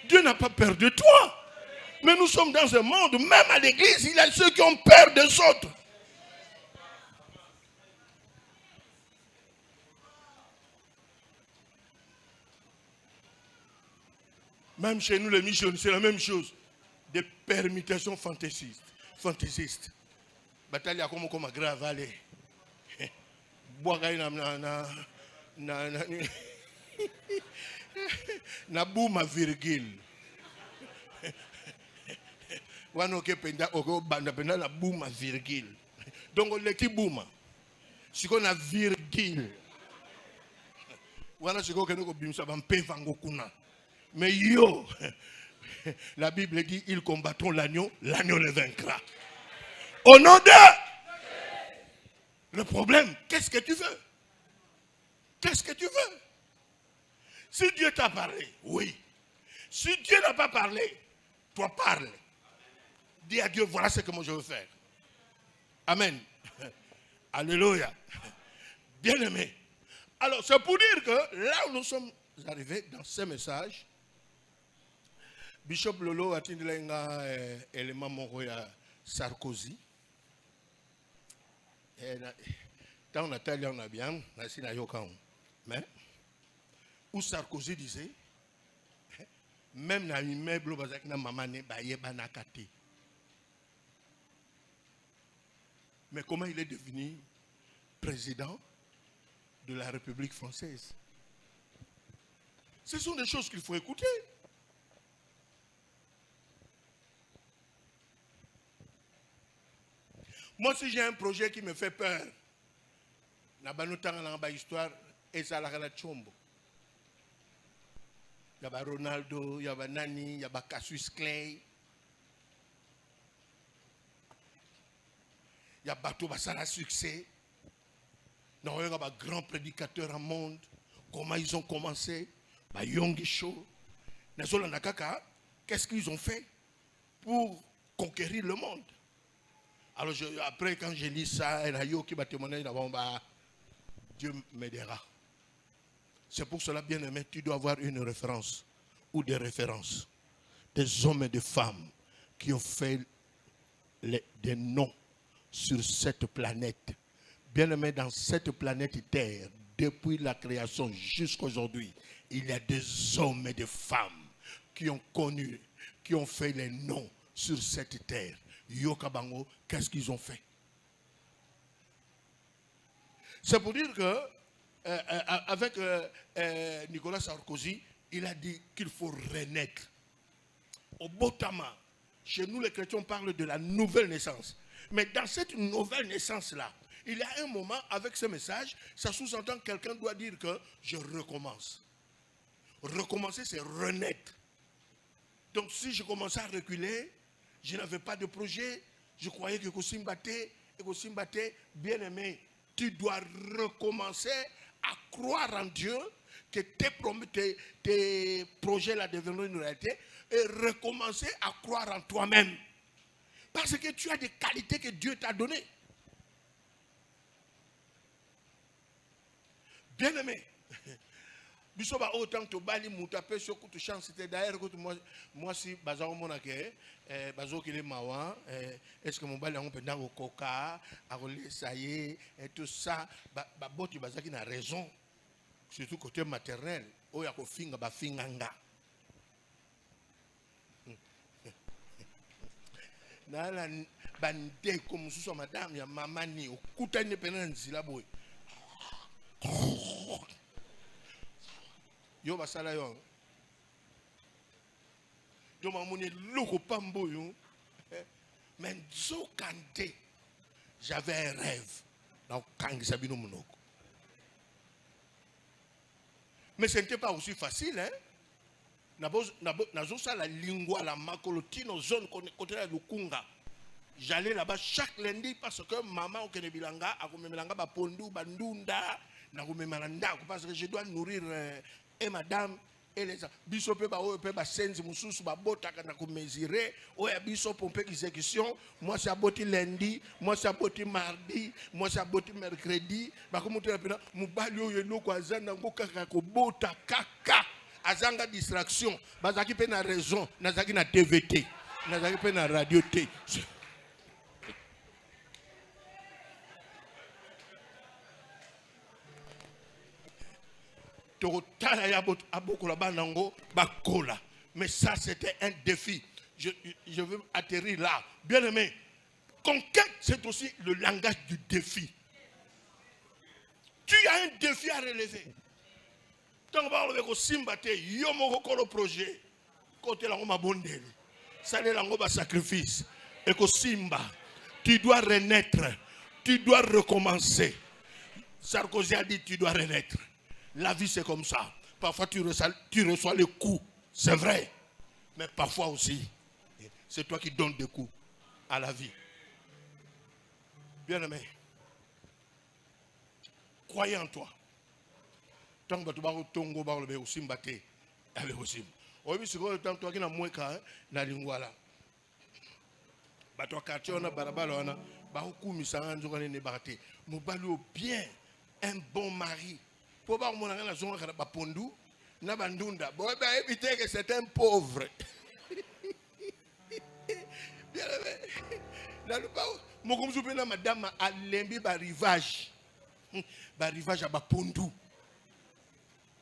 Dieu n'a pas peur de toi. Mais nous sommes dans un monde, même à l'église, il y a ceux qui ont peur des autres. Même chez nous, les missions, c'est la même chose. Des permutations fantaisistes. Bataille à comme grave, allez. Na bouma virgule. Wano ke penda oko banda penda na bouma virgule. Donc le qui bouma. Si qu'on a virgule. Wana siko keno ko bimsa ban pe vango kuna. Mais yo, la Bible dit ils combattront l'agneau, l'agneau le vaincra. Au nom de le problème, qu'est-ce que tu veux? Qu'est-ce que tu veux? Si Dieu t'a parlé, oui. Si Dieu n'a pas parlé, toi parle. Dis à Dieu, voilà ce que moi je veux faire. Amen. Alléluia. Bien-aimé. Alors, c'est pour dire que là où nous sommes arrivés dans ce message, Bishop Lolo a tenu un élément à Sarkozy. Tant on a tel, on a bien, mais où Sarkozy disait, même dans l'immeuble, mais comment il est devenu président de la République française? Ce sont des choses qu'il faut écouter. Moi, si j'ai un projet qui me fait peur, il y a Ronaldo, il y a Nani, il y a Cassius Clay, il y a Bateau Bassara Succès. Il y a un grand prédicateur au monde. Comment ils ont commencé? Yongi Show. Qu'est-ce qu'ils ont fait pour conquérir le monde? Alors après, quand je lis ça, Dieu m'aidera. C'est pour cela, bien aimé, tu dois avoir une référence ou des références. Des hommes et des femmes qui ont fait des noms sur cette planète. Bien aimé, dans cette planète Terre, depuis la création jusqu'à aujourd'hui, il y a des hommes et des femmes qui ont connu, qui ont fait les noms sur cette terre. Yokabango, qu'est-ce qu'ils ont fait? C'est pour dire que avec Nicolas Sarkozy, il a dit qu'il faut renaître. Au Botama, chez nous les chrétiens, on parle de la nouvelle naissance. Mais dans cette nouvelle naissance-là, il y a un moment, avec ce message, ça sous-entend que quelqu'un doit dire que je recommence. Recommencer, c'est renaître. Donc si je commençais à reculer, je n'avais pas de projet, je croyais que Kosimbate, bien aimé, tu dois recommencer à croire en Dieu, que tes projets là deviendront une réalité, et recommencer à croire en toi-même. Parce que tu as des qualités que Dieu t'a données. Bien aimé, bisoba autant que bali mutape sur toute chance, c'était d'ailleurs que moi si bazar monake bazo qui est mawa, est-ce que mon bali on peut dans au coca, à relais ça y est et tout ça, boti bazar qui n'a raison, surtout côté maternel, oh ya ko finga ba finganga. Na la bande comme sous madame ya mamani au kutane penanzi la boy. Yo basala yo. Yo mamoni loko pambo yo. Mais zo kante. J'avais un rêve. Donc kangi sabino monoko. Mais ce n'était pas aussi facile, hein. Nazo ça la lingua la makolotino zone côté la lukunga. J'allais là-bas chaque lundi parce que maman au Kenebilanga a komemelanga ba pondu bandunda na komemelanda parce que je dois nourrir et madame et les biso pe ba o pe ba senzi mususu ba botaka na ko mesurer o ya biso pompe exécution moi c'est aboti lundi moi c'est aboti mardi moi c'est aboti mercredi ba ko mutu pena mubali o yelo ko azana ngokaka ko bota kaka azanga distraction bazaki pe na raison nazaki na TVT nazaki pe na radio T. Mais ça, c'était un défi. Je veux atterrir là. Bien aimé, conquête, c'est aussi le langage du défi. Tu as un défi à relever. Tant que parle avec Simbate, yo moko le projet. Côté la ngoma bondeli. Ça n'est la ngoma sacrifice. Et que Simba, tu dois renaître. Tu dois recommencer. Sarkozy a dit tu dois renaître. La vie c'est comme ça. Parfois tu reçois les coups. C'est vrai. Mais parfois aussi, c'est toi qui donnes des coups à la vie. Bien aimé. Croyez en toi. Tant que tu vas au Tongo, tu vas au Simbate, allez au Sim. Oui, c'est quoi le temps toi qui n'as moins qu'à la lingua. Bato quartier on a barabara on a beaucoup misanga nzoka ne barate mobali bien un bon mari pour ba mon na zonga ka ba pondu na bandunda bo ba éviter que c'est un pauvre bien là le pas mo comme souper na madame a lembi ba rivage à ba pondu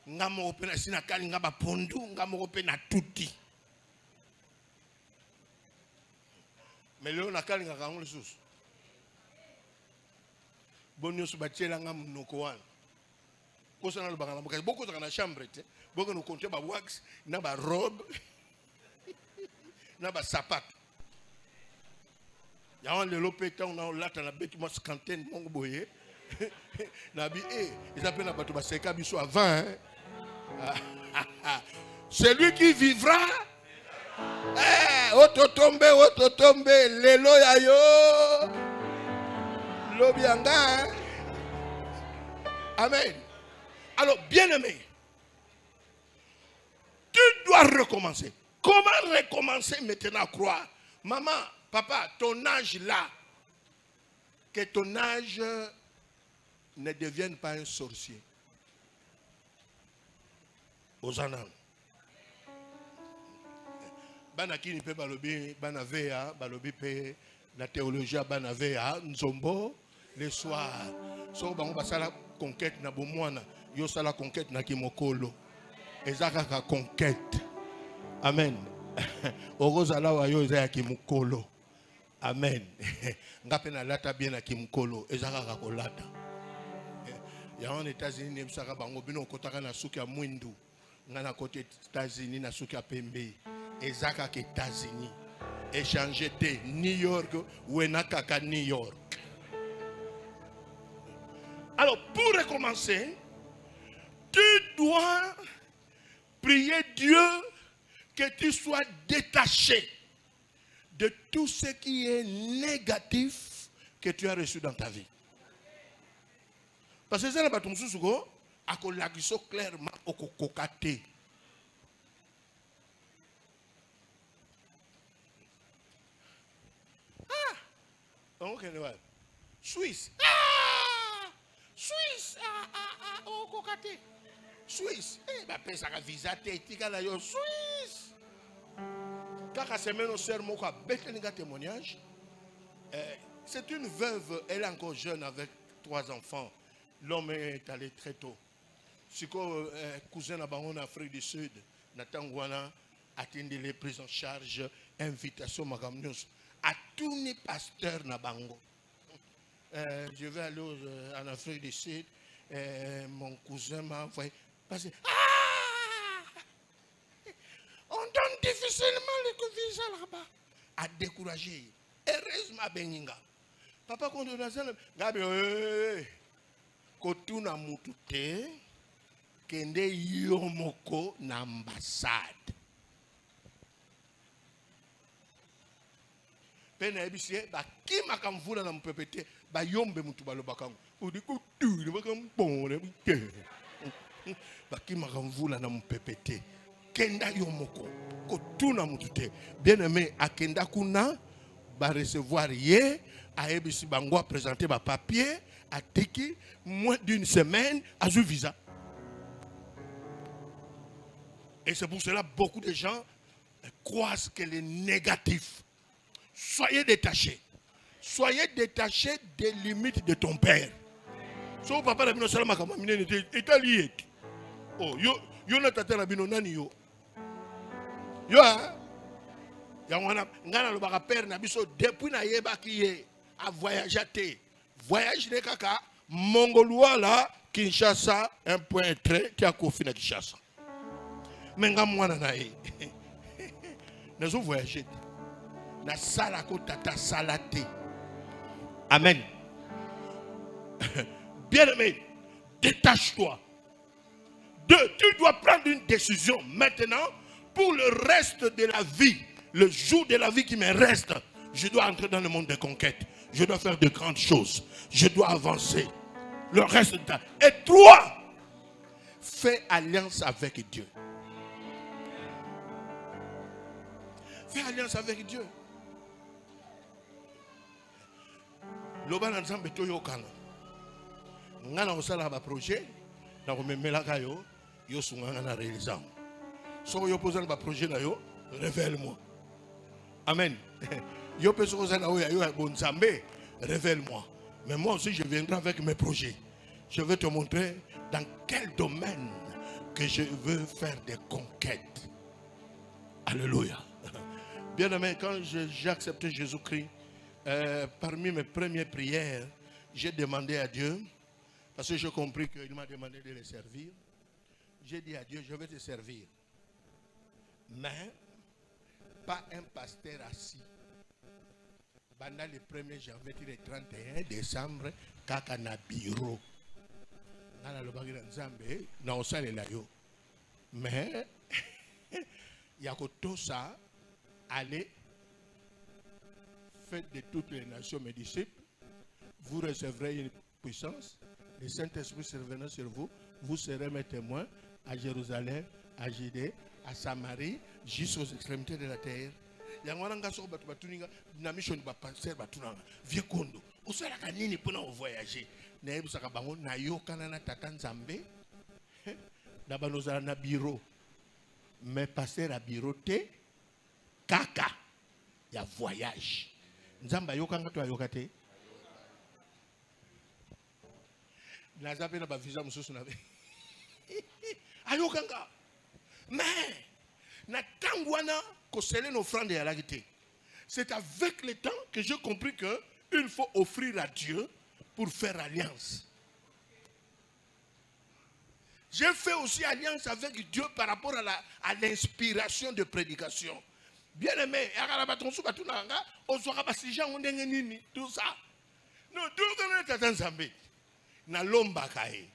ngamo opena sina kali ngaba pondu ngamo opena tuti. Mais là, on a calé les sous. Bonne chose, bâtir la gamme no koan. Cosa na le bagana, beaucoup dans la chambre, beaucoup nous compter ba wax, na ba robe, na ba sapat. Ya on le lopeta, on a là dans la bête moi cinquantaine mon boye. Na bi ils appellent la bateau ba seka biso avant. Celui qui vivra. Oto tombe, lelo ya yo, lobianga. Amen. Alors, bien aimé, tu dois recommencer. Comment recommencer maintenant à croire? Maman, papa, ton âge là, que ton âge ne devienne pas un sorcier. Aux anans. Bana kini pe balobi bana vea balobi pe la théologie bana vea nzombo le soir so bango basala conquête na bomwana yo sala conquête na kimokolo ezaka ka conquête amen okozala wa yo ezaka kimokolo amen ngape na lata bien na kimokolo ezaka ka kolata ya en États-Unis ne bisaka bango bino kotaka na suki ya mwindu ngana côté États-Unis na suki ya pembe ezaka ke États-Unis échanger te New York ou enakaka New York. Alors pour recommencer, tu dois prier Dieu que tu sois détaché de tout ce qui est négatif que tu as reçu dans ta vie. Parce que ça n'a pas tout le monde à colagiso clairement au kokate. Suisse. Suisse. Oh, kokate. Suisse. Bah, ça va visa tika la yo Suisse. Kaka semaine au serment quoi bête témoignage. C'est une veuve, elle est encore jeune avec 3 enfants. L'homme est allé très tôt. Si cousin à en Afrique du Sud, Natangwana attendait les prises en charge, invitation magamnos à tous les pasteurs Nabango. Je vais aller en Afrique du Sud. Mon cousin m'a envoyé. Parce que, on donne difficilement le visa là-bas. À décourager. Heureusement, Beninga. Papa, quand on a ça, Gabi, Kotuna Mutute, Kende Yomoko n'ambassade. Pena ebisiye ba kima kamvula na mpepete ba yombe mutu baloba kango udi kutu ba kambone ba kima kamvula na mpepete kenda yomoko kotuna mutu te bien aimé akenda kuna ba recevoir ye a ebisi bango présenter ba papier a tiki moins d'une semaine à ce visa. Et c'est pour cela beaucoup de gens croient qu'elle est négative. Soyez détachés. Soyez détachés des limites de ton père. So papa na bino salama kama minene italié. Oh yo na tata na bino nani yo. Yo ya wana ngana lo baka père na biso depuis na yeba ki ye a voyager te. Voyage ne kaka mongolwa la Kinshasa, un point trait qui a confiné Kinshasa. Mais moi, nous avons voyagé. Na sala ko tata salate. Amen. Bien-aimé, détache-toi. Tu dois prendre une décision maintenant pour le reste de la vie. Le jour de la vie qui me reste, je dois entrer dans le monde des conquêtes. Je dois faire de grandes choses. Je dois avancer. Le reste de ta... Et toi, fais alliance avec Dieu. Fais alliance avec Dieu. Loba na nzambe to yokana. Ngana osala ba projet na ko memela kayo yo sunga na réalisation. So yo poser ba projet na yo, révèle-moi. Amen. Yo peut so na yo bon nzambe, révèle-moi. Mais moi aussi je viendrai avec mes projets. Je vais te montrer dans quel domaine que je veux faire des conquêtes. Alléluia. Bien-aimé, quand j'ai accepté Jésus-Christ, parmi mes premières prières, j'ai demandé à Dieu, parce que j'ai compris qu'il m'a demandé de le servir. J'ai dit à Dieu, je vais te servir. Mais, pas un pasteur assis. Pendant le 1er janvier, le 31 décembre, kaka na bureau. Mais, il y a tout ça, allez, faites de toutes les nations mes disciples, vous recevrez une puissance, le Saint-Esprit surviendra sur vous, vous serez mes témoins à Jérusalem, à Judée, à Samarie, jusqu'aux extrémités de la terre. Yangwana so batu batuninga na mission ba passer batunanga vie kondo osala kanini pona voyager na yebusaka bango na yokana na tata nzambe na banozala na bureau mais passer à bureau te kaka ya voyage nzamba yokanga to ayokate na zape na ba visa mususu na ayokanga mais na tangwana c'est avec le temps que j'ai compris qu'il faut offrir à Dieu pour faire alliance. J'ai fait aussi alliance avec Dieu par rapport à l'inspiration de prédication. Bien aimé, tout ça. Nous, na lomba kae.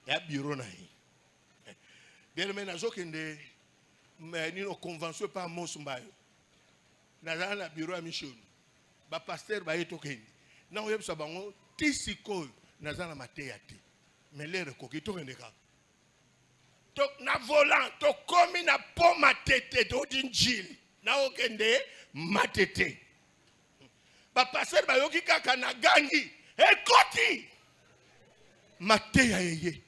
Ya bureau na hi. Bien aimé, na zokende mais nous ne conventions pas à Mosumbayo. Nous avons un bureau à Michel. Le pasteur va être OK. Nous avons un tisiko. Nous avons un matéate. Mais les recoquis, tout le monde. Donc, nous volant. Donc, comme nous n'avons pas matété d'Odinjil. Nous avons matété. Le pasteur va être OK. Nous avons gagné. Écoutez. Matéaye.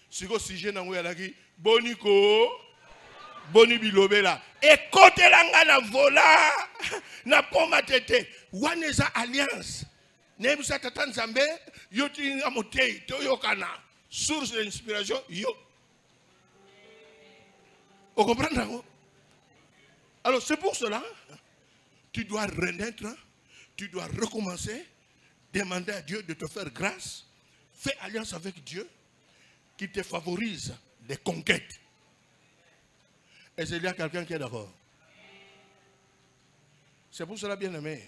Si vous sujet nous avons dit, Boniko. Boni bilobela écoute langa na vola na poma tete waneza alliance nebusa tata nzambe yoti ngamotei to yokana source d'inspiration yo on comprend. Alors c'est pour cela tu dois renaître, tu dois recommencer, demander à Dieu de te faire grâce, fais alliance avec Dieu qui te favorise des conquêtes. Est-ce qu'il y a quelqu'un qui est d'accord? C'est pour cela, bien aimé.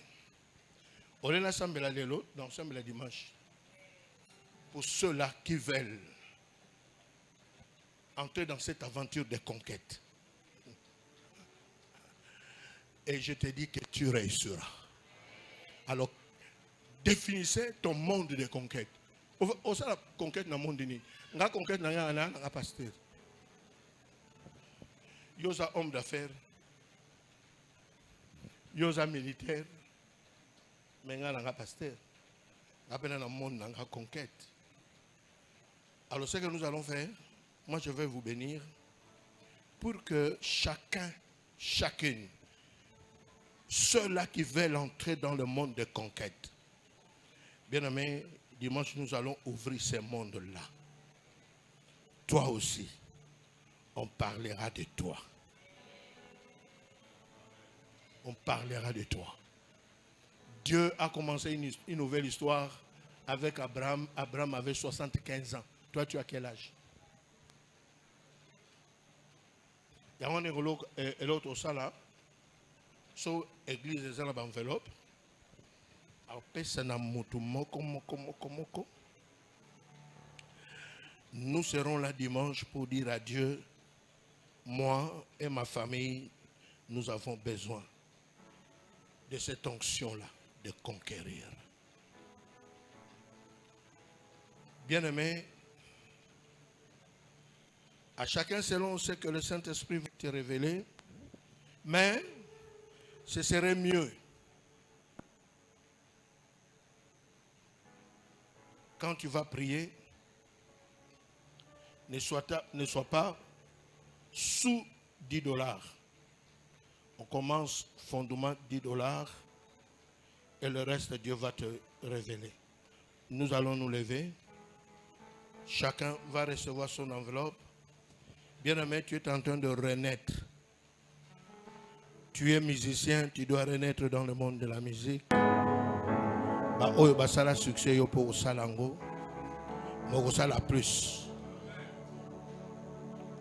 On est ensemble là l'autre, ensemble le dimanche. Pour ceux-là qui veulent entrer dans cette aventure de conquête. Et je te dis que tu réussiras. Alors, définissez ton monde de conquête. Au sein de la conquête dans le monde, la conquête dans le pasteur. Yosa homme d'affaires, yosa militaire, mais il y a un pasteur. Il y a un monde dans la conquête. Alors ce que nous allons faire, moi je vais vous bénir pour que chacun, chacune, ceux-là qui veulent entrer dans le monde de conquête, bien aimé, dimanche nous allons ouvrir ce monde-là. Toi aussi, on parlera de toi. On parlera de toi. Dieu a commencé une nouvelle histoire avec Abraham. Abraham avait 75 ans. Toi, tu as quel âge? Il y a un autre ça là. So, église est dans l'enveloppe. Nous serons là dimanche pour dire à Dieu, moi et ma famille, nous avons besoin de cette onction-là, de conquérir. Bien-aimé, à chacun selon ce que le Saint-Esprit va te révéler, mais ce serait mieux quand tu vas prier, ne sois pas sous 10 $. On commence fondement 10 $ et le reste Dieu va te révéler. Nous allons nous lever. Chacun va recevoir son enveloppe. Bien-aimé, tu es en train de renaître. Tu es musicien, tu dois renaître dans le monde de la musique. Basala succès pour Salango. Mogosala plus.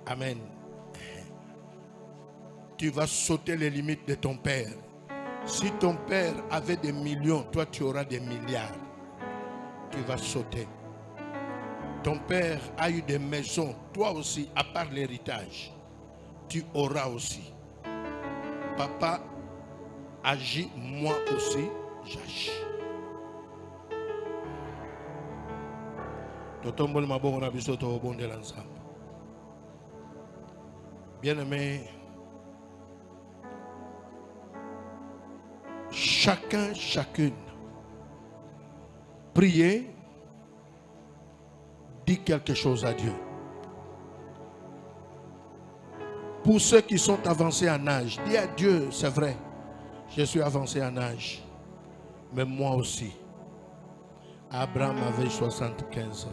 Amen. Tu vas sauter les limites de ton père. Si ton père avait des millions, toi tu auras des milliards. Tu vas sauter. Ton père a eu des maisons, toi aussi, à part l'héritage, tu auras aussi. Papa agit, moi aussi, j'agis. Bien-aimé, chacun, chacune, priez, dis quelque chose à Dieu. Pour ceux qui sont avancés en âge, dis à Dieu, c'est vrai, je suis avancé en âge, mais moi aussi. Abraham avait 75 ans.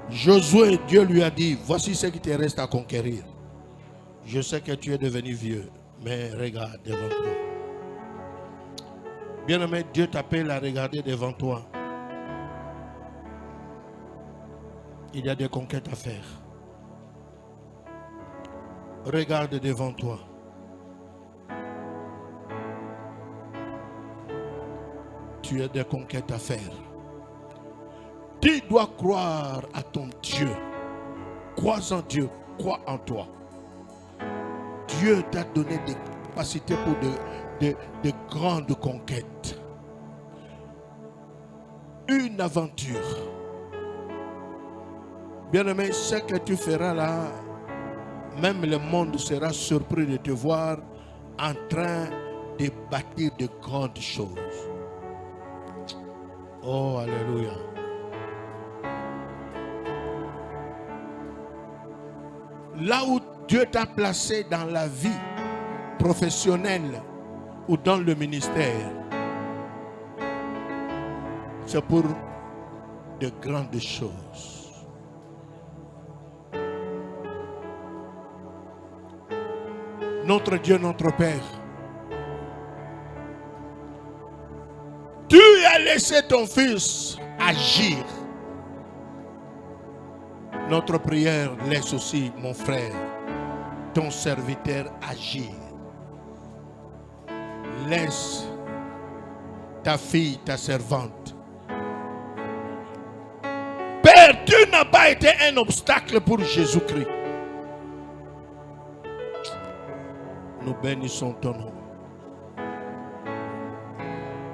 Josué, Dieu lui a dit, voici ce qui te reste à conquérir. Je sais que tu es devenu vieux, mais regarde devant toi. Bien-aimé, Dieu t'appelle à regarder devant toi. Il y a des conquêtes à faire. Regarde devant toi. Tu as des conquêtes à faire. Tu dois croire à ton Dieu. Crois en Dieu, crois en toi. Dieu t'a donné des capacités pour de grandes conquêtes. Une aventure. Bien-aimé, ce que tu feras là, même le monde sera surpris de te voir en train de bâtir de grandes choses. Oh, alléluia. Là où Dieu t'a placé dans la vie professionnelle ou dans le ministère, c'est pour de grandes choses. Notre Dieu, notre Père, tu as laissé ton Fils agir. Notre prière laisse aussi, mon frère, ton serviteur agir. Laisse ta fille, ta servante. Père, tu n'as pas été un obstacle pour Jésus-Christ. Nous bénissons ton nom.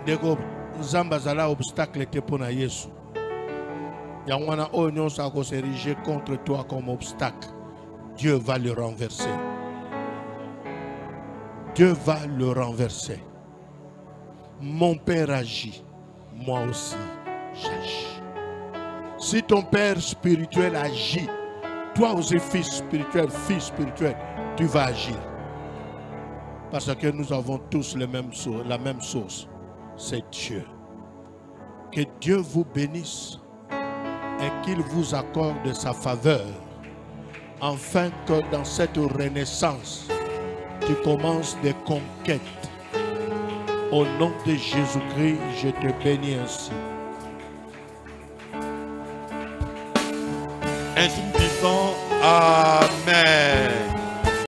Dego Zambazala obstacle était pour Jésus. Yangwana Onyon Sako s'ériger contre toi comme obstacle. Dieu va le renverser. Dieu va le renverser. Mon père agit, moi aussi j'agis. Si ton père spirituel agit, toi aussi fils spirituel, tu vas agir. Parce que nous avons tous la même source, c'est Dieu. Que Dieu vous bénisse et qu'il vous accorde sa faveur, afin que dans cette renaissance, tu commences des conquêtes Au nom de Jésus-Christ, je te bénis ainsi. Ainsi nous disons Amen.